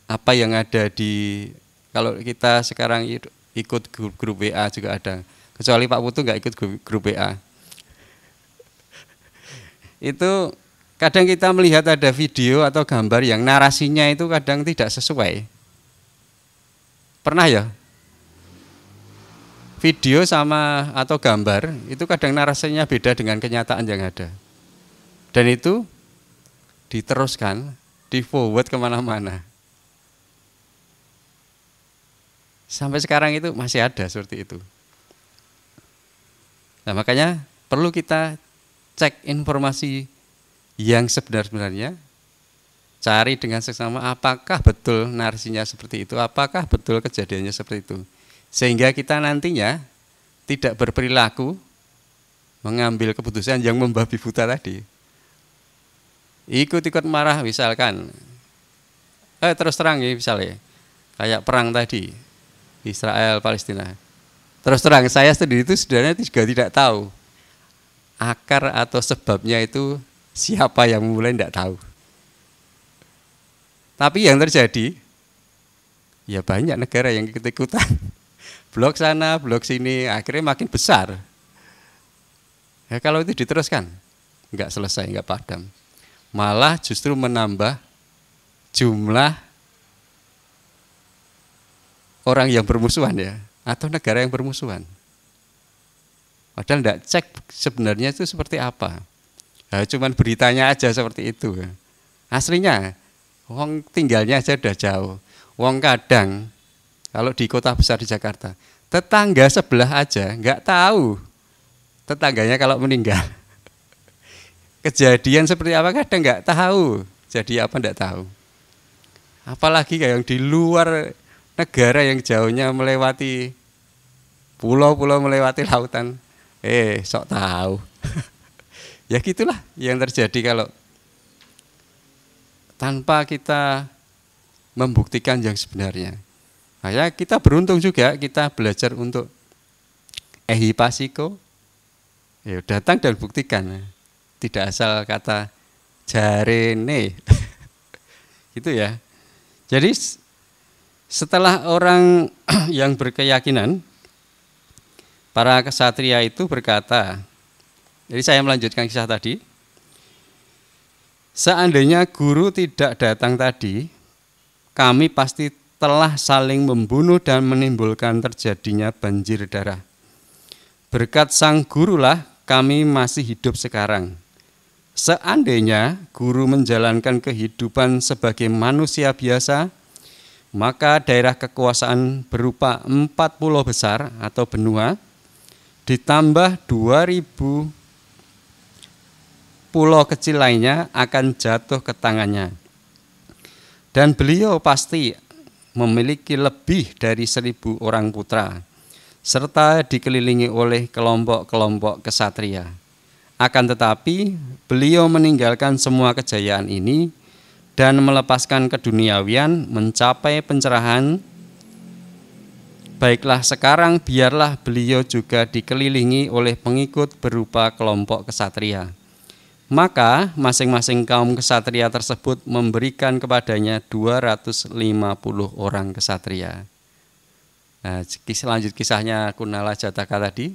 apa yang ada di, kalau kita sekarang ikut grup WA juga ada, kecuali Pak Putu nggak ikut grup WA. Itu kadang kita melihat ada video atau gambar yang narasinya itu kadang tidak sesuai. Pernah ya? Video sama atau gambar itu kadang narasinya beda dengan kenyataan yang ada. Dan itu diteruskan, di forward kemana-mana. Sampai sekarang itu masih ada seperti itu. Nah makanya perlu kita cek informasi yang sebenarnya, cari dengan seksama apakah betul narasinya seperti itu, apakah betul kejadiannya seperti itu. Sehingga kita nantinya tidak berperilaku mengambil keputusan yang membabi buta tadi. Ikut-ikut marah misalkan, terus terang ya misalnya, kayak perang tadi, Israel Palestina. Terus terang saya sendiri itu sebenarnya juga tidak tahu akar atau sebabnya itu siapa yang memulai, tidak tahu. Tapi yang terjadi, ya banyak negara yang ikut-ikutan. Blok sana, blok sini, akhirnya makin besar. Ya kalau itu diteruskan, nggak selesai, nggak padam. Malah justru menambah jumlah orang yang bermusuhan ya, atau negara yang bermusuhan. Padahal tidak cek sebenarnya itu seperti apa. Nah, cuman beritanya aja seperti itu. Aslinya, wong tinggalnya aja udah jauh. Wong kadang, kalau di kota besar di Jakarta, tetangga sebelah aja nggak tahu tetangganya kalau meninggal. Kejadian seperti apa kadang nggak tahu. Jadi apa nggak tahu. Apalagi kayak yang di luar negara yang jauhnya melewati pulau-pulau, melewati lautan. Sok tahu. Ya gitulah yang terjadi kalau tanpa kita membuktikan yang sebenarnya. Nah, ya kita beruntung juga kita belajar untuk ehipasiko. Ya, datang dan buktikan. Tidak asal kata jarene. Gitu ya. Jadi setelah orang yang berkeyakinan, para kesatria itu berkata, jadi saya melanjutkan kisah tadi, seandainya guru tidak datang tadi, kami pasti telah saling membunuh dan menimbulkan terjadinya banjir darah. Berkat sang gurulah kami masih hidup sekarang. Seandainya guru menjalankan kehidupan sebagai manusia biasa, maka daerah kekuasaan berupa 4 pulau besar atau benua, ditambah 2000 pulau kecil lainnya akan jatuh ke tangannya. Dan beliau pasti memiliki lebih dari 1000 orang putra, serta dikelilingi oleh kelompok-kelompok kesatria. Akan tetapi beliau meninggalkan semua kejayaan ini dan melepaskan keduniawian mencapai pencerahan. Baiklah sekarang biarlah beliau juga dikelilingi oleh pengikut berupa kelompok kesatria. Maka masing-masing kaum kesatria tersebut memberikan kepadanya 250 orang kesatria. Nah, lanjut kisahnya Kunala Jataka tadi,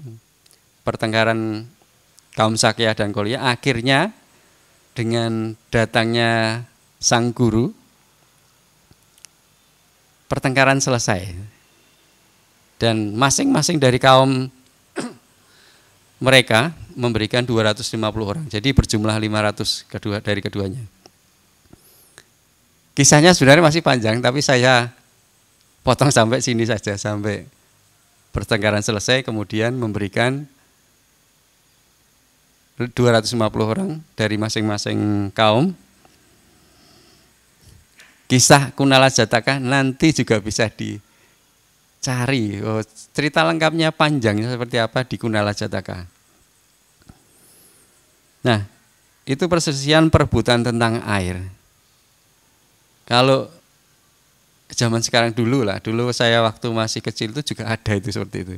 pertengkaran kaum Sakya dan Kolya, akhirnya dengan datangnya sang guru, pertengkaran selesai. Dan masing-masing dari kaum mereka memberikan 250 orang. Jadi berjumlah 500 dari keduanya. Kisahnya sebenarnya masih panjang, tapi saya potong sampai sini saja, sampai pertengkaran selesai, kemudian memberikan 250 orang dari masing-masing kaum. Kisah Kunala Jataka nanti juga bisa dicari. Cerita lengkapnya panjangnya seperti apa di Kunala Jataka. Nah, itu perselisihan perebutan tentang air. Kalau zaman sekarang dulu saya waktu masih kecil itu juga ada itu seperti itu.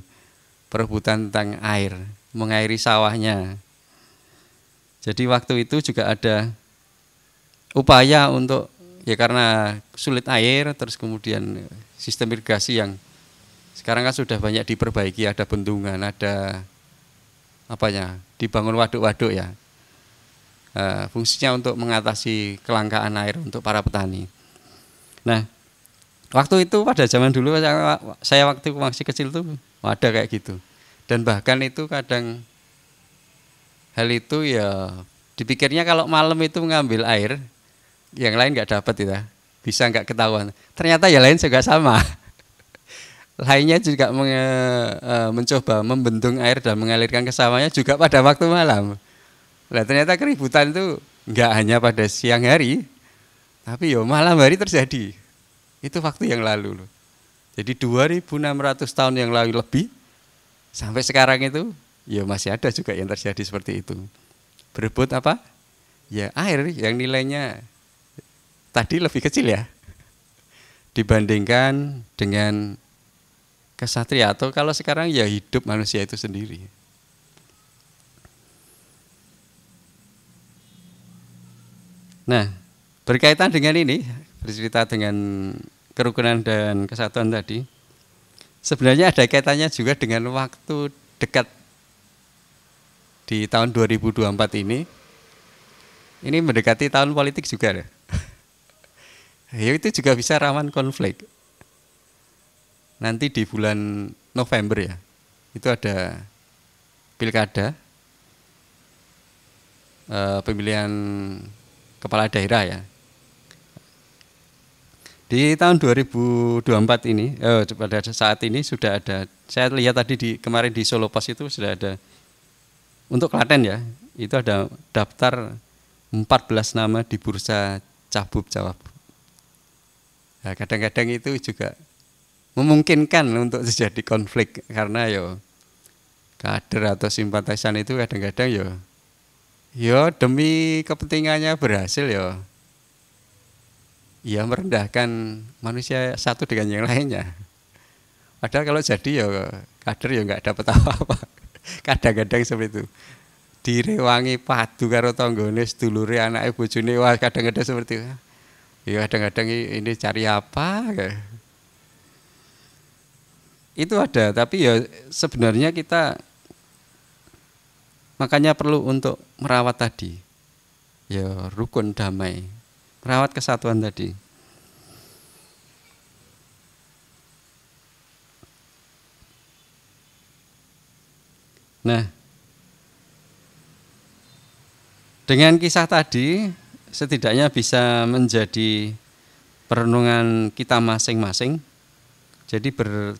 Perebutan tentang air, mengairi sawahnya. Jadi waktu itu juga ada upaya untuk, ya karena sulit air, terus kemudian sistem irigasi yang sekarang kan sudah banyak diperbaiki, ada bendungan, ada dibangun waduk-waduk ya. Fungsinya untuk mengatasi kelangkaan air untuk para petani. Nah, waktu itu pada zaman dulu saya waktu masih kecil tuh ada kayak gitu. Dan bahkan itu kadang hal itu ya dipikirnya kalau malam itu mengambil air, yang lain nggak dapat ya, bisa nggak ketahuan. Ternyata yang lain juga sama. Lainnya juga mencoba membendung air dan mengalirkan ke sawahnya juga pada waktu malam. Nah, ternyata keributan itu nggak hanya pada siang hari, tapi ya malam hari terjadi. Itu waktu yang lalu loh. Jadi 2600 tahun yang lalu lebih sampai sekarang itu ya masih ada juga yang terjadi seperti itu. Berebut apa? Ya air yang nilainya tadi lebih kecil ya dibandingkan dengan kesatria, atau kalau sekarang ya hidup manusia itu sendiri. Nah, berkaitan dengan ini, bercerita dengan kerukunan dan kesatuan tadi, sebenarnya ada kaitannya juga dengan waktu dekat di tahun 2024 ini. Ini mendekati tahun politik juga. Ya, itu juga bisa rawan konflik. Nanti di bulan November ya, itu ada pilkada, pemilihan kepala daerah ya. Di tahun 2024 ini, pada saat ini sudah ada, saya lihat tadi kemarin di Solo Pos itu sudah ada, untuk Klaten ya, itu ada daftar 14 nama di bursa Cabub Cawabub. Nah, kadang-kadang itu juga memungkinkan untuk terjadi konflik, karena kader atau simpatisan itu kadang-kadang demi kepentingannya berhasil ya merendahkan manusia satu dengan yang lainnya. Padahal kalau jadi kader nggak dapat apa-apa. Kadang-kadang seperti itu. Direwangi padu karo tanggane sedulure anake bojone, wah kadang-kadang seperti itu. Ya kadang-kadang ini cari apa? Itu ada, tapi sebenarnya kita makanya perlu untuk merawat tadi. Rukun damai, merawat kesatuan tadi. Nah, dengan kisah tadi setidaknya bisa menjadi perenungan kita masing-masing. Jadi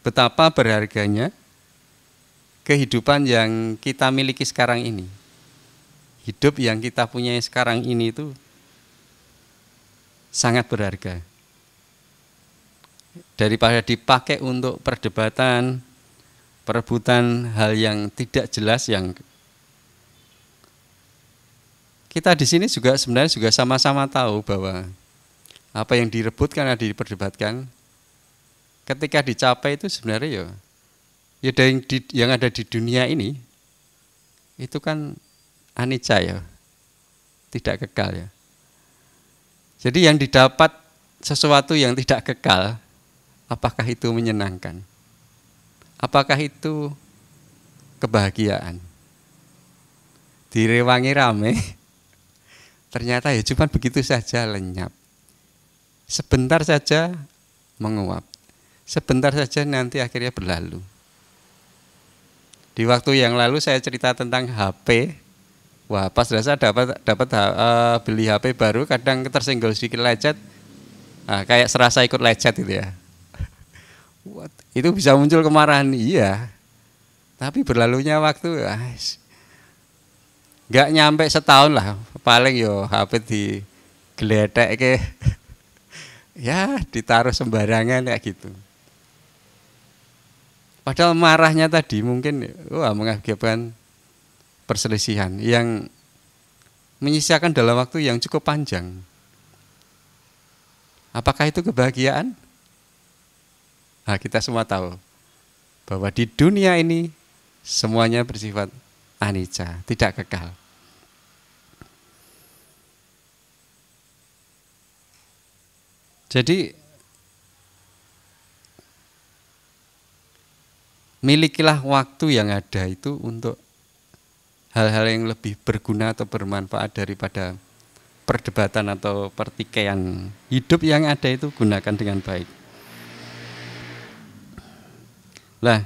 betapa berharganya kehidupan yang kita miliki sekarang ini. Hidup yang kita punya sekarang ini itu sangat berharga. Daripada dipakai untuk perdebatan, perebutan hal yang tidak jelas, yang kita di sini juga sebenarnya juga sama-sama tahu bahwa apa yang direbutkan atau diperdebatkan ketika dicapai itu sebenarnya yang ada di dunia ini itu kan anicca tidak kekal ya. Jadi yang didapat sesuatu yang tidak kekal, apakah itu menyenangkan? Apakah itu kebahagiaan? Direwangi rame, ternyata cuma begitu saja lenyap. Sebentar saja menguap. Sebentar saja nanti akhirnya berlalu. Di waktu yang lalu saya cerita tentang HP. Wah, pas rasa dapat beli HP baru, kadang tersenggol sedikit lecet, kayak serasa ikut lecet itu ya. Itu bisa muncul kemarahan, iya. Tapi berlalunya waktu, nggak nyampe setahun lah, paling HP digeletek ya ditaruh sembarangan kayak gitu. Padahal marahnya tadi mungkin mengakibatkan perselisihan yang menyisakan dalam waktu yang cukup panjang. Apakah itu kebahagiaan? Nah, kita semua tahu bahwa di dunia ini semuanya bersifat anicca, tidak kekal. Jadi milikilah waktu yang ada itu untuk hal-hal yang lebih berguna atau bermanfaat daripada perdebatan atau pertikaian. Hidup yang ada itu gunakan dengan baik. Nah,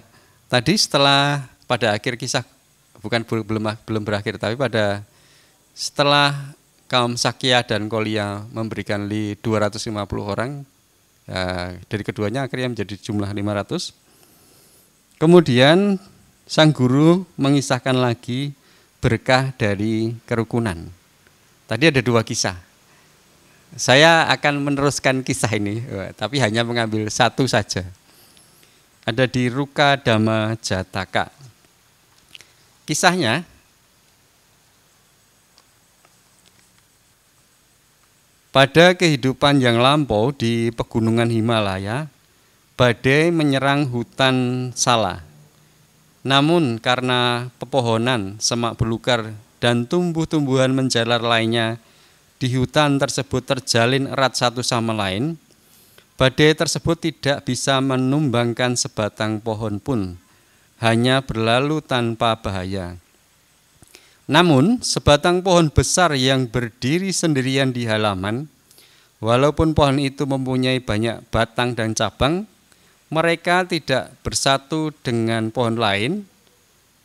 tadi setelah pada akhir kisah, belum berakhir, tapi setelah kaum Sakya dan Kolya memberikan 250 orang, dari keduanya akhirnya menjadi jumlah 500. Kemudian sang guru mengisahkan lagi berkah dari kerukunan. Tadi ada 2 kisah. Saya akan meneruskan kisah ini, tapi hanya mengambil satu saja. Ada di Ruka Dhamma Jataka. Kisahnya, pada kehidupan yang lampau di pegunungan Himalaya, badai menyerang hutan Sala. Namun karena pepohonan, semak belukar, dan tumbuh-tumbuhan menjalar lainnya di hutan tersebut terjalin erat satu sama lain, Badai tersebut tidak bisa menumbangkan sebatang pohon pun, hanya berlalu tanpa bahaya. Namun, sebatang pohon besar yang berdiri sendirian di halaman, walaupun pohon itu mempunyai banyak batang dan cabang, mereka tidak bersatu dengan pohon lain.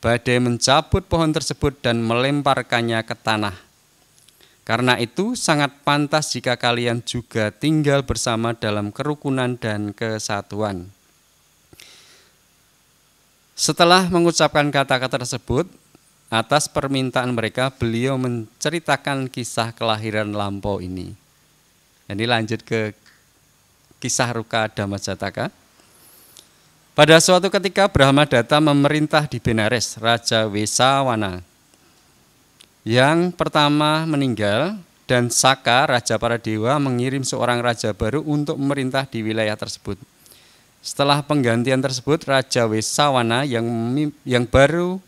Badai mencabut pohon tersebut dan melemparkannya ke tanah. Karena itu sangat pantas jika kalian juga tinggal bersama dalam kerukunan dan kesatuan. Setelah mengucapkan kata-kata tersebut, atas permintaan mereka beliau menceritakan kisah kelahiran lampau ini. Ini lanjut ke kisah Ruka Dhamajataka. Pada suatu ketika Brahmadatta memerintah di Benares, Raja Wesawana yang pertama meninggal, dan Saka, raja para dewa, mengirim seorang raja baru untuk memerintah di wilayah tersebut. Setelah penggantian tersebut, Raja Wesawana yang baru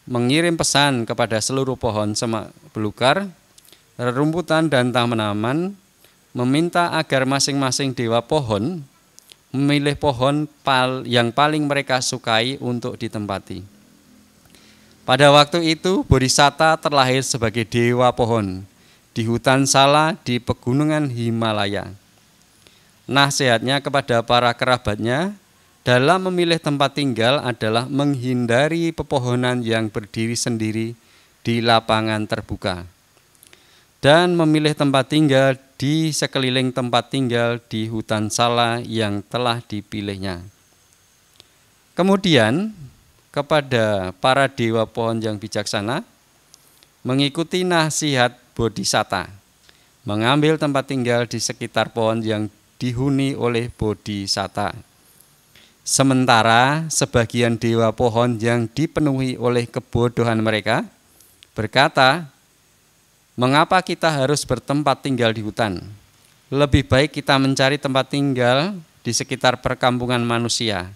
mengirim pesan kepada seluruh pohon semak belukar, rerumputan dan tanaman, meminta agar masing-masing dewa pohon memilih pohon yang paling mereka sukai untuk ditempati. Pada waktu itu, Bodhisatta terlahir sebagai dewa pohon di hutan Sala di pegunungan Himalaya. Nasihatnya kepada para kerabatnya dalam memilih tempat tinggal adalah menghindari pepohonan yang berdiri sendiri di lapangan terbuka dan memilih tempat tinggal di sekeliling tempat tinggal di hutan Sala yang telah dipilihnya. Kemudian, kepada para dewa pohon yang bijaksana, mengikuti nasihat Bodhisatta, mengambil tempat tinggal di sekitar pohon yang dihuni oleh Bodhisatta. Sementara sebagian dewa pohon yang dipenuhi oleh kebodohan mereka berkata, "Mengapa kita harus bertempat tinggal di hutan? Lebih baik kita mencari tempat tinggal di sekitar perkampungan manusia,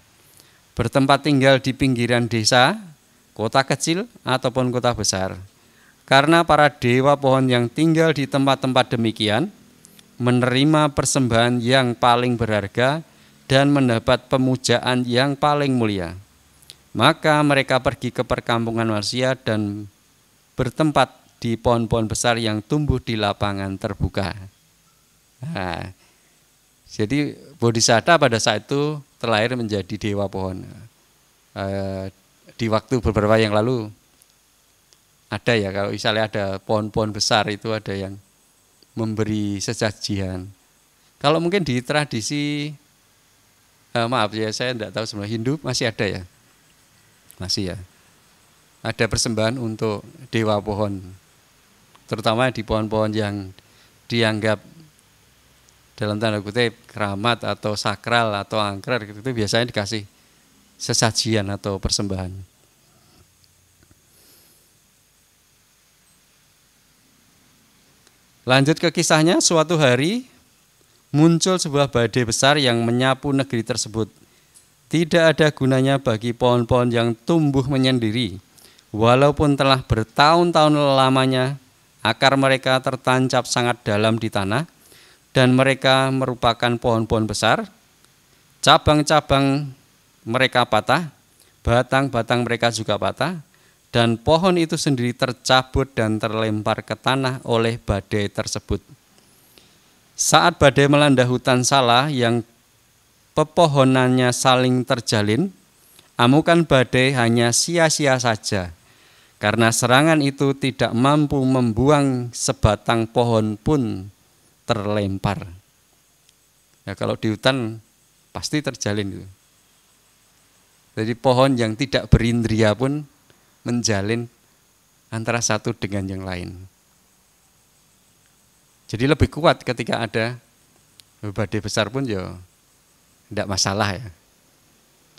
bertempat tinggal di pinggiran desa, kota kecil ataupun kota besar. Karena para dewa pohon yang tinggal di tempat-tempat demikian menerima persembahan yang paling berharga dan mendapat pemujaan yang paling mulia. Maka mereka pergi ke perkampungan manusia dan bertempat di pohon-pohon besar yang tumbuh di lapangan terbuka." Nah, jadi Bodhisatta pada saat itu terlahir menjadi dewa pohon. Di waktu beberapa yang lalu ada ya, kalau misalnya ada pohon-pohon besar itu ada yang memberi sesajian. Kalau mungkin di tradisi, maaf ya saya tidak tahu sebenarnya, Hindu masih ada ya? Masih ya. Ada persembahan untuk dewa pohon, terutama di pohon-pohon yang dianggap dalam tanda kutip keramat atau sakral atau angker, itu biasanya dikasih sesajian atau persembahan. Lanjut ke kisahnya, suatu hari muncul sebuah badai besar yang menyapu negeri tersebut. Tidak ada gunanya bagi pohon-pohon yang tumbuh menyendiri, walaupun telah bertahun-tahun lamanya akar mereka tertancap sangat dalam di tanah, dan mereka merupakan pohon-pohon besar. Cabang-cabang mereka patah, batang-batang mereka juga patah, dan pohon itu sendiri tercabut dan terlempar ke tanah oleh badai tersebut. Saat badai melanda hutan Sala yang pepohonannya saling terjalin, amukan badai hanya sia-sia saja, karena serangan itu tidak mampu membuang sebatang pohon pun terlempar. Ya, kalau di hutan pasti terjalin itu. Jadi pohon yang tidak berindria pun menjalin antara satu dengan yang lain. Jadi lebih kuat ketika ada badai besar pun ya tidak masalah ya.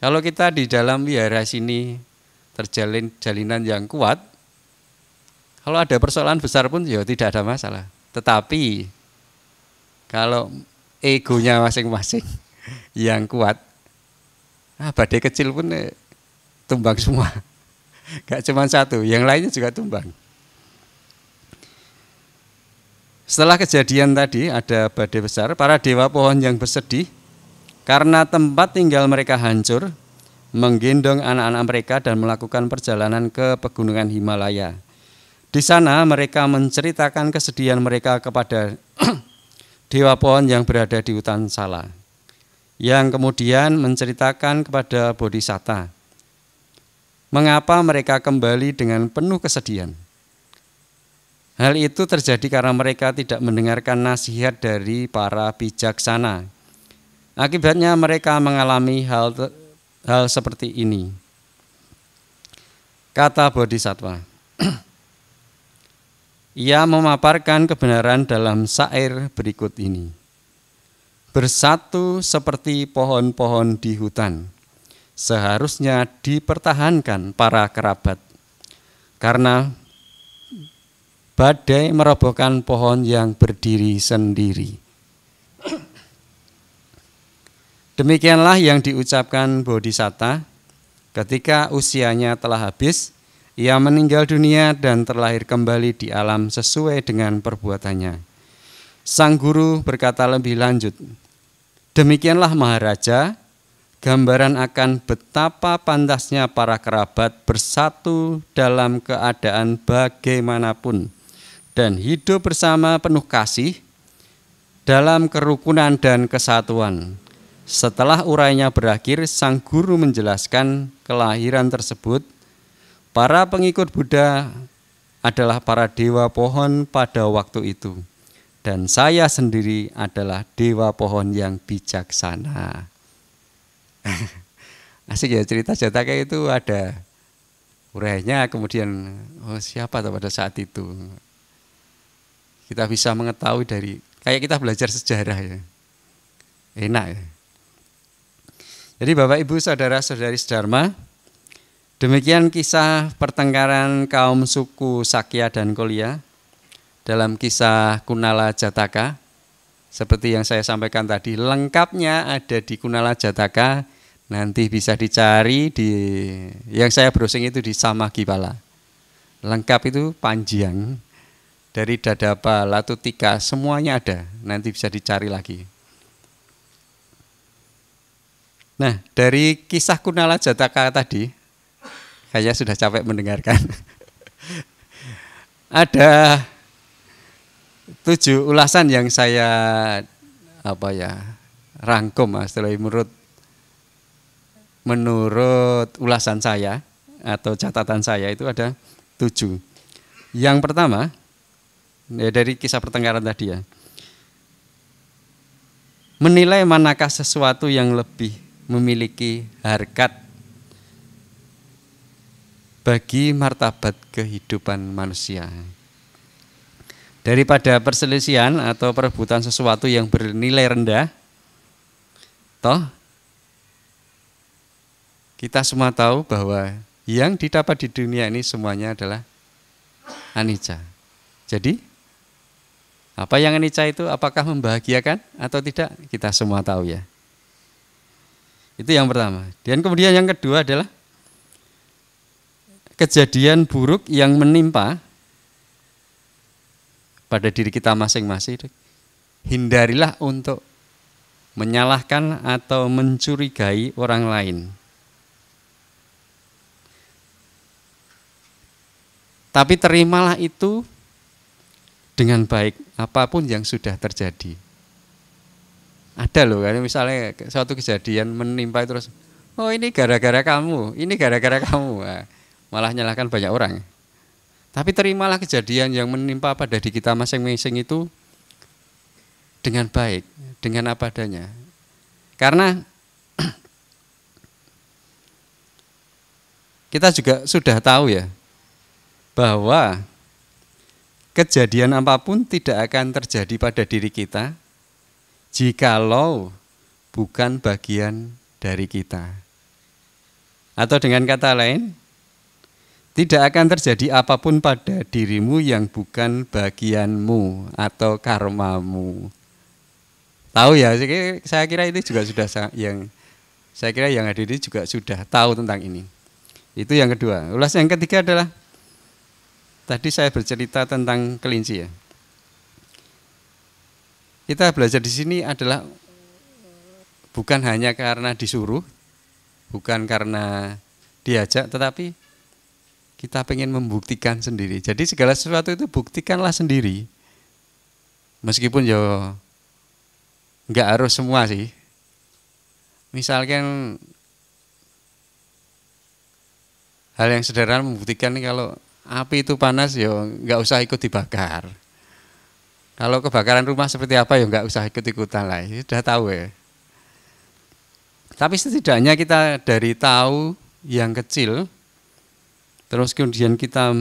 Kalau kita di dalam wihara sini terjalin jalinan yang kuat, kalau ada persoalan besar pun ya tidak ada masalah. Tetapi kalau egonya masing-masing yang kuat, badai kecil pun tumbang semua. Gak cuma satu, yang lainnya juga tumbang. Setelah kejadian tadi ada badai besar, para dewa pohon yang bersedih karena tempat tinggal mereka hancur, menggendong anak-anak mereka dan melakukan perjalanan ke pegunungan Himalaya. Di sana mereka menceritakan kesedihan mereka kepada dewa pohon yang berada di hutan Sala, yang kemudian menceritakan kepada Bodhisatta mengapa mereka kembali dengan penuh kesedihan. Hal itu terjadi karena mereka tidak mendengarkan nasihat dari para bijaksana. Akibatnya mereka mengalami hal seperti ini. Kata Bodhisattva, ia memaparkan kebenaran dalam syair berikut ini. Bersatu seperti pohon-pohon di hutan, seharusnya dipertahankan para kerabat, karena badai merobohkan pohon yang berdiri sendiri. Demikianlah yang diucapkan Bodhisatta ketika usianya telah habis. Ia meninggal dunia dan terlahir kembali di alam sesuai dengan perbuatannya. Sang guru berkata lebih lanjut, demikianlah Maharaja, gambaran akan betapa pantasnya para kerabat bersatu dalam keadaan bagaimanapun dan hidup bersama penuh kasih dalam kerukunan dan kesatuan. Setelah urainya berakhir, sang guru menjelaskan kelahiran tersebut. Para pengikut Buddha adalah para dewa pohon pada waktu itu, dan saya sendiri adalah dewa pohon yang bijaksana. Asik ya, cerita Jataka itu ada urainya, kemudian siapa pada saat itu. Kita bisa mengetahui dari, kayak kita belajar sejarah ya. Enak ya. Jadi Bapak Ibu saudara-saudari sedharma, demikian kisah pertengkaran kaum suku Sakya dan Kolya dalam kisah Kunala Jataka. Seperti yang saya sampaikan tadi, lengkapnya ada di Kunala Jataka. Nanti bisa dicari di, yang saya browsing itu di Samagipala. Lengkap itu panjang. Dari Dadapa, Latutika, semuanya ada. Nanti bisa dicari lagi. Nah, dari kisah Kunala Jataka tadi, kayaknya sudah capek mendengarkan. Ada 7 ulasan yang saya rangkum setelah menurut ulasan saya atau catatan saya itu ada 7. Yang pertama, ya dari kisah pertengkaran tadi ya, menilai manakah sesuatu yang lebih memiliki harkat bagi martabat kehidupan manusia daripada perselisihan atau perebutan sesuatu yang bernilai rendah. Toh kita semua tahu bahwa yang didapat di dunia ini semuanya adalah anicca. Jadi apa yang anicca itu apakah membahagiakan atau tidak? Kita semua tahu ya. Itu yang pertama. Dan kemudian yang kedua adalah kejadian buruk yang menimpa pada diri kita masing-masing. Hindarilah untuk menyalahkan atau mencurigai orang lain. Tapi terimalah itu dengan baik, apapun yang sudah terjadi. Ada loh kan, misalnya suatu kejadian menimpa terus, oh ini gara-gara kamu, ini gara-gara kamu, nah, malah nyalahkan banyak orang. Tapi terimalah kejadian yang menimpa pada diri kita masing-masing itu dengan baik, dengan apa adanya. Karena kita juga sudah tahu ya, bahwa kejadian apapun tidak akan terjadi pada diri kita jikalau bukan bagian dari kita. Atau dengan kata lain, tidak akan terjadi apapun pada dirimu yang bukan bagianmu atau karmamu. Tahu ya, saya kira itu juga sudah yang hadir ini juga sudah tahu tentang ini. Itu yang kedua. Ulasan yang ketiga adalah tadi saya bercerita tentang kelinci ya. kita belajar di sini adalah bukan hanya karena disuruh, bukan karena diajak, tetapi kita pengen membuktikan sendiri. Jadi segala sesuatu itu buktikanlah sendiri. Meskipun ya nggak harus semua sih. Misalkan hal yang sederhana membuktikan kalau api itu panas ya nggak usah ikut dibakar. Kalau kebakaran rumah seperti apa ya nggak usah ikut-ikutan lah, sudah tahu ya. Tapi setidaknya kita dari tahu yang kecil, terus kemudian kita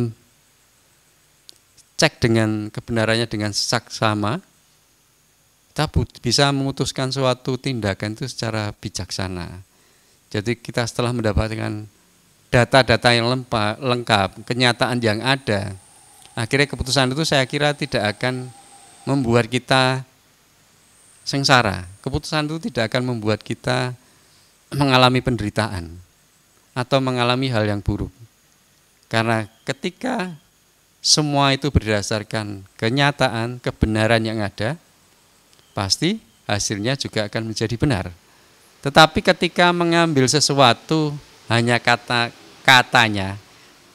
cek dengan kebenarannya dengan saksama, kita bisa memutuskan suatu tindakan itu secara bijaksana. Jadi kita setelah mendapatkan data-data yang lengkap, kenyataan yang ada, akhirnya keputusan itu saya kira tidak akan membuat kita sengsara. Keputusan itu tidak akan membuat kita mengalami penderitaan atau mengalami hal yang buruk. Karena ketika semua itu berdasarkan kenyataan, kebenaran yang ada, pasti hasilnya juga akan menjadi benar. Tetapi ketika mengambil sesuatu hanya katanya,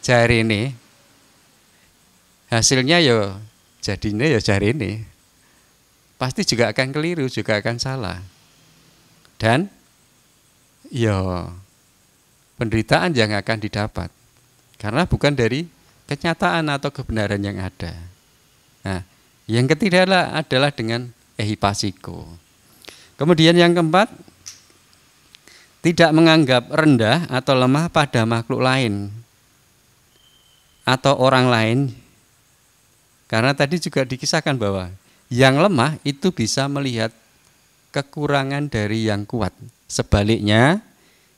jarine, hasilnya ya jadinya ya jarine, pasti juga akan keliru, juga akan salah. Dan ya penderitaan yang akan didapat karena bukan dari kenyataan atau kebenaran yang ada. Nah, yang ketiga adalah dengan ehipasiko. Kemudian yang keempat, tidak menganggap rendah atau lemah pada makhluk lain atau orang lain. Karena tadi juga dikisahkan bahwa yang lemah itu bisa melihat kekurangan dari yang kuat. Sebaliknya,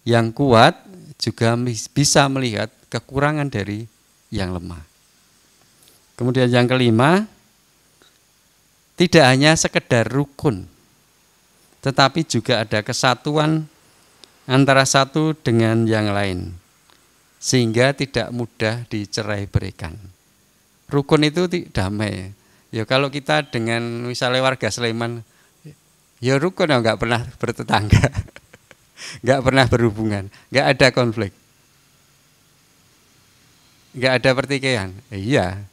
yang kuat juga bisa melihat kekurangan dari yang lemah. Kemudian yang kelima, tidak hanya sekedar rukun, tetapi juga ada kesatuan antara satu dengan yang lain, sehingga tidak mudah dicerai-beraikan. Rukun itu damai. Ya kalau kita dengan misalnya warga Sleman, ya rukun ya nggak pernah bertetangga, nggak pernah berhubungan, nggak ada konflik, nggak ada pertikaian. Iya,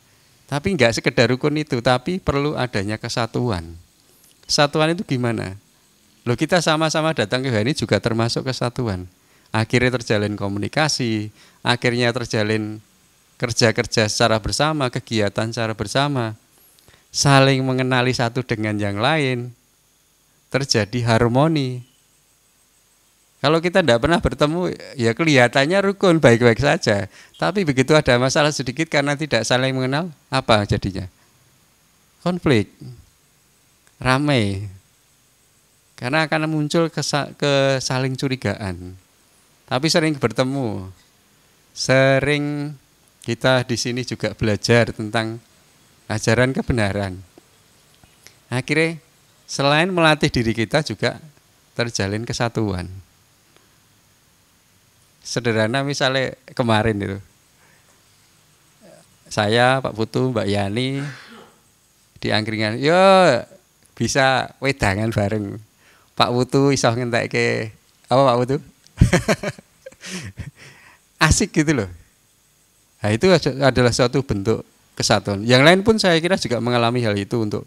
tapi nggak sekedar rukun itu, tapi perlu adanya kesatuan. Kesatuan itu gimana? Loh, kita sama-sama datang ke ini juga termasuk kesatuan. Akhirnya terjalin komunikasi, akhirnya terjalin kerja-kerja secara bersama, kegiatan secara bersama, saling mengenali satu dengan yang lain, terjadi harmoni. Kalau kita tidak pernah bertemu, ya kelihatannya rukun, baik-baik saja. Tapi begitu ada masalah sedikit karena tidak saling mengenal, apa jadinya? Konflik, ramai. Karena akan muncul kesaling curigaan. Tapi sering bertemu, sering kita di sini juga belajar tentang ajaran kebenaran. Akhirnya selain melatih diri kita juga terjalin kesatuan. Sederhana misalnya kemarin itu, saya, Pak Putu, Mbak Yani di angkringan, yo bisa wedangan bareng. Pak Putu iso ngentekke apa Pak Putu? Asik gitu loh. Nah, itu adalah suatu bentuk kesatuan. Yang lain pun saya kira juga mengalami hal itu untuk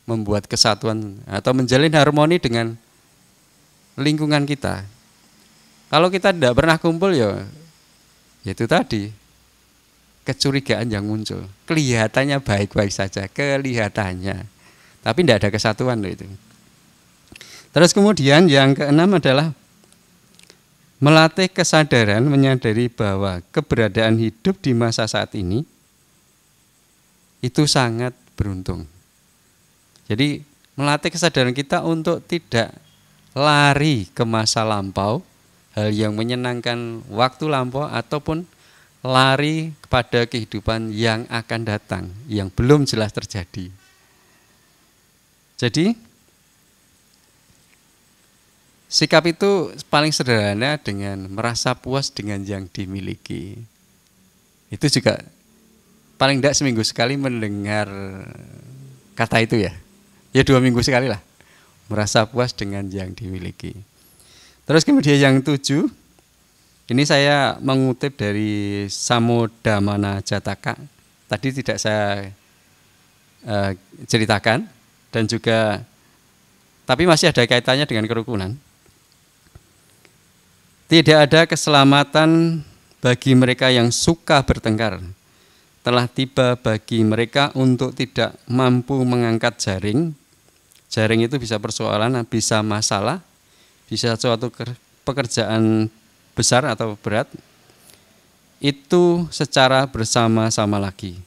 membuat kesatuan atau menjalin harmoni dengan lingkungan kita. Kalau kita tidak pernah kumpul ya itu tadi, kecurigaan yang muncul. Kelihatannya baik-baik saja, kelihatannya. Tapi tidak ada kesatuan loh itu. Terus kemudian yang keenam adalah melatih kesadaran, menyadari bahwa keberadaan hidup di masa saat ini itu sangat beruntung. Jadi melatih kesadaran kita untuk tidak lari ke masa lampau, hal yang menyenangkan waktu lampau, ataupun lari kepada kehidupan yang akan datang, yang belum jelas terjadi. Jadi sikap itu paling sederhana dengan merasa puas dengan yang dimiliki. Itu juga paling tidak seminggu sekali mendengar kata itu ya. Ya 2 minggu sekali lah. Merasa puas dengan yang dimiliki. Terus kemudian yang 7, ini saya mengutip dari Samodamana Jataka. Tadi tidak saya ceritakan dan juga tapi masih ada kaitannya dengan kerukunan. Tidak ada keselamatan bagi mereka yang suka bertengkar. Telah tiba bagi mereka untuk tidak mampu mengangkat jaring. Jaring itu bisa persoalan, bisa masalah, bisa suatu pekerjaan besar atau berat. Itu secara bersama-sama lagi.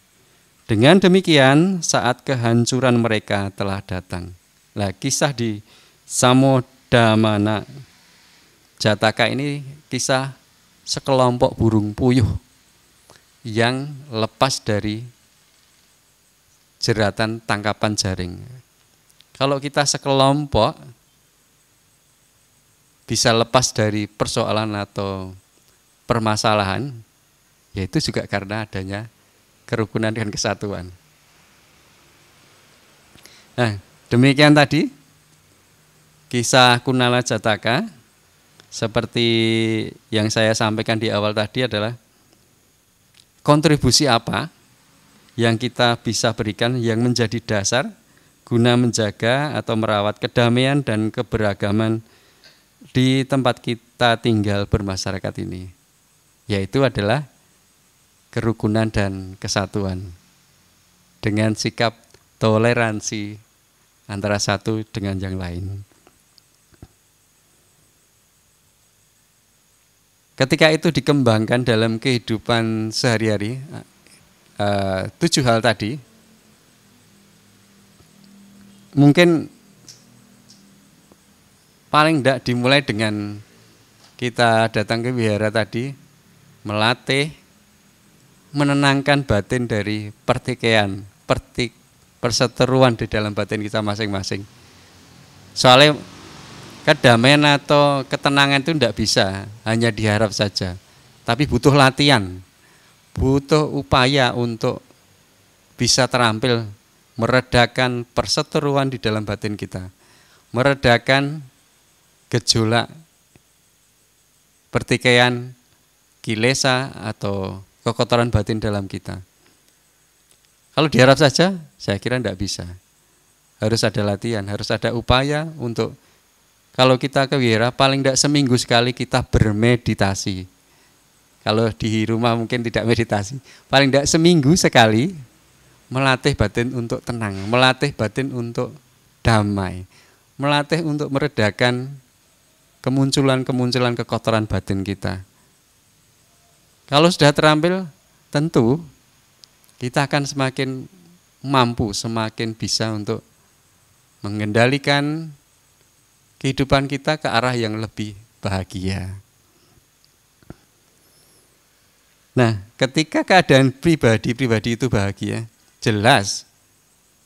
Dengan demikian saat kehancuran mereka telah datang. Nah, kisah di Samodamana Jataka ini kisah sekelompok burung puyuh yang lepas dari jeratan tangkapan jaring. Kalau kita sekelompok bisa lepas dari persoalan atau permasalahan, yaitu juga karena adanya kerukunan dan kesatuan. Nah, demikian tadi kisah Kunala Jataka. Seperti yang saya sampaikan di awal tadi adalah kontribusi apa yang kita bisa berikan yang menjadi dasar guna menjaga atau merawat kedamaian dan keberagaman di tempat kita tinggal bermasyarakat ini, yaitu adalah kerukunan dan kesatuan dengan sikap toleransi antara satu dengan yang lain. Ketika itu dikembangkan dalam kehidupan sehari-hari, 7 hal tadi, mungkin paling tidak dimulai dengan kita datang ke wihara tadi, melatih, menenangkan batin dari pertikaian, perseteruan di dalam batin kita masing-masing. Soalnya kedamaian atau ketenangan itu tidak bisa hanya diharap saja, tapi butuh latihan, butuh upaya untuk bisa terampil meredakan perseteruan di dalam batin kita, meredakan gejolak pertikaian, kilesa atau kekotoran batin dalam kita. Kalau diharap saja, saya kira tidak bisa. Harus ada latihan, harus ada upaya untuk kalau kita ke wihara paling tidak seminggu sekali kita bermeditasi. Kalau di rumah mungkin tidak meditasi, paling tidak seminggu sekali melatih batin untuk tenang, melatih batin untuk damai, melatih untuk meredakan kemunculan kekotoran batin kita. Kalau sudah terampil, tentu kita akan semakin mampu, semakin bisa untuk mengendalikan kehidupan kita ke arah yang lebih bahagia. Nah, ketika keadaan pribadi itu bahagia, jelas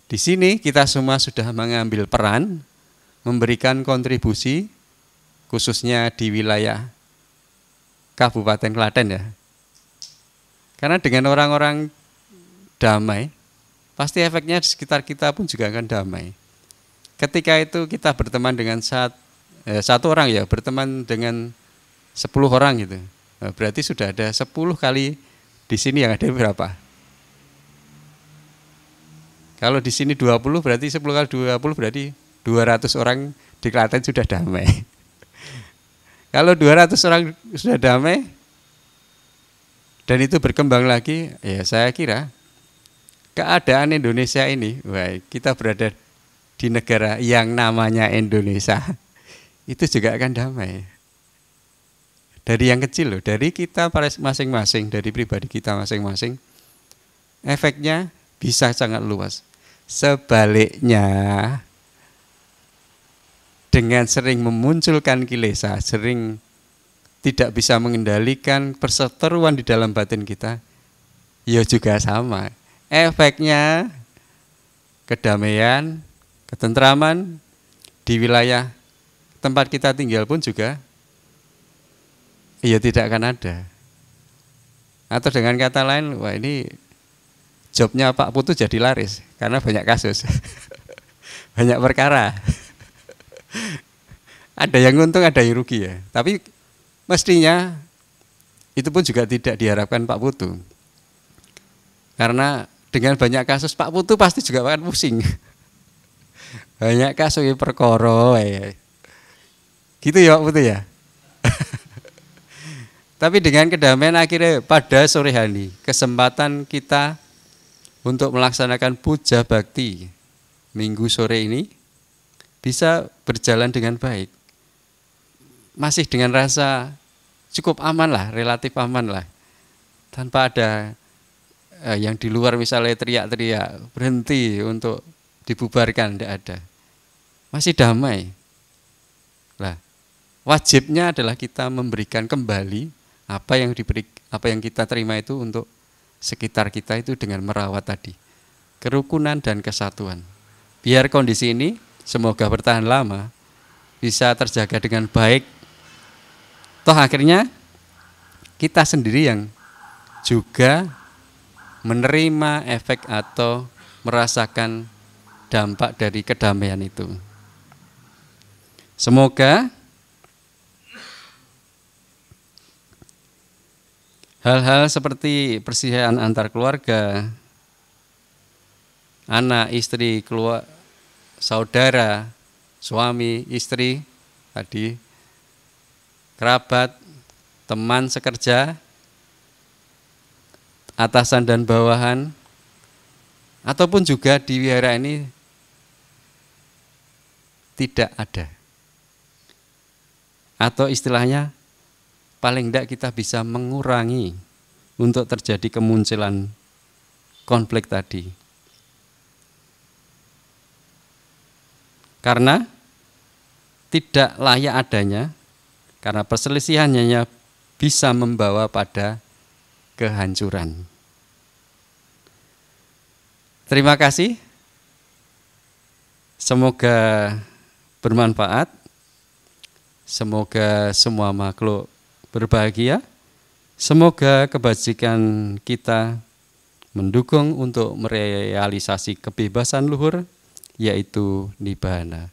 di sini kita semua sudah mengambil peran, memberikan kontribusi, khususnya di wilayah Kabupaten Klaten ya. Karena dengan orang-orang damai, pasti efeknya di sekitar kita pun juga akan damai. Ketika itu kita berteman dengan satu orang ya, berteman dengan 10 orang gitu. Berarti sudah ada 10 kali di sini yang ada berapa? Kalau di sini 20 berarti 10 kali 20 berarti 200 orang di Klaten sudah damai. Kalau 200 orang sudah damai dan itu berkembang lagi, ya saya kira keadaan Indonesia ini, wah, kita berada di negara yang namanya Indonesia, itu juga akan damai. Dari yang kecil loh, dari kita masing-masing, dari pribadi kita masing-masing, efeknya bisa sangat luas. Sebaliknya, dengan sering memunculkan kilesa, sering tidak bisa mengendalikan perseteruan di dalam batin kita, ya juga sama. Efeknya kedamaian, ketentraman di wilayah tempat kita tinggal pun juga ya tidak akan ada. Atau dengan kata lain, wah ini jobnya Pak Putu jadi laris karena banyak kasus. banyak perkara. Ada yang untung, ada yang rugi ya. Tapi mestinya itu pun juga tidak diharapkan Pak Putu. Karena dengan banyak kasus Pak Putu pasti juga akan pusing. Banyak kasus perkara ya. Gitu ya Pak Putu ya. Tapi dengan kedamaian akhirnya pada sore hari kesempatan kita untuk melaksanakan puja bakti minggu sore ini bisa berjalan dengan baik. Masih dengan rasa cukup aman lah, relatif aman lah. Tanpa ada yang di luar misalnya teriak-teriak, berhenti untuk dibubarkan, tidak ada. Masih damai. Lah, wajibnya adalah kita memberikan kembali apa yang kita terima itu untuk sekitar kita itu dengan merawat tadi kerukunan dan kesatuan. Biar kondisi ini semoga bertahan lama, bisa terjaga dengan baik. Toh akhirnya kita sendiri yang juga menerima efek atau merasakan dampak dari kedamaian itu. Semoga hal-hal seperti perselisihan antar keluarga, anak, istri, keluarga, saudara, suami, istri, tadi, kerabat, teman sekerja, atasan dan bawahan, ataupun juga di wihara ini tidak ada. Atau istilahnya paling tidak kita bisa mengurangi untuk terjadi kemunculan konflik tadi. Karena tidak layak adanya, karena perselisihannya bisa membawa pada kehancuran. Terima kasih. Semoga bermanfaat. Semoga semua makhluk berbahagia. Semoga kebajikan kita mendukung untuk merealisasi kebebasan luhur, yaitu nibbana.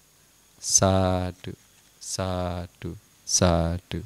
Sadu, sadu, sadu.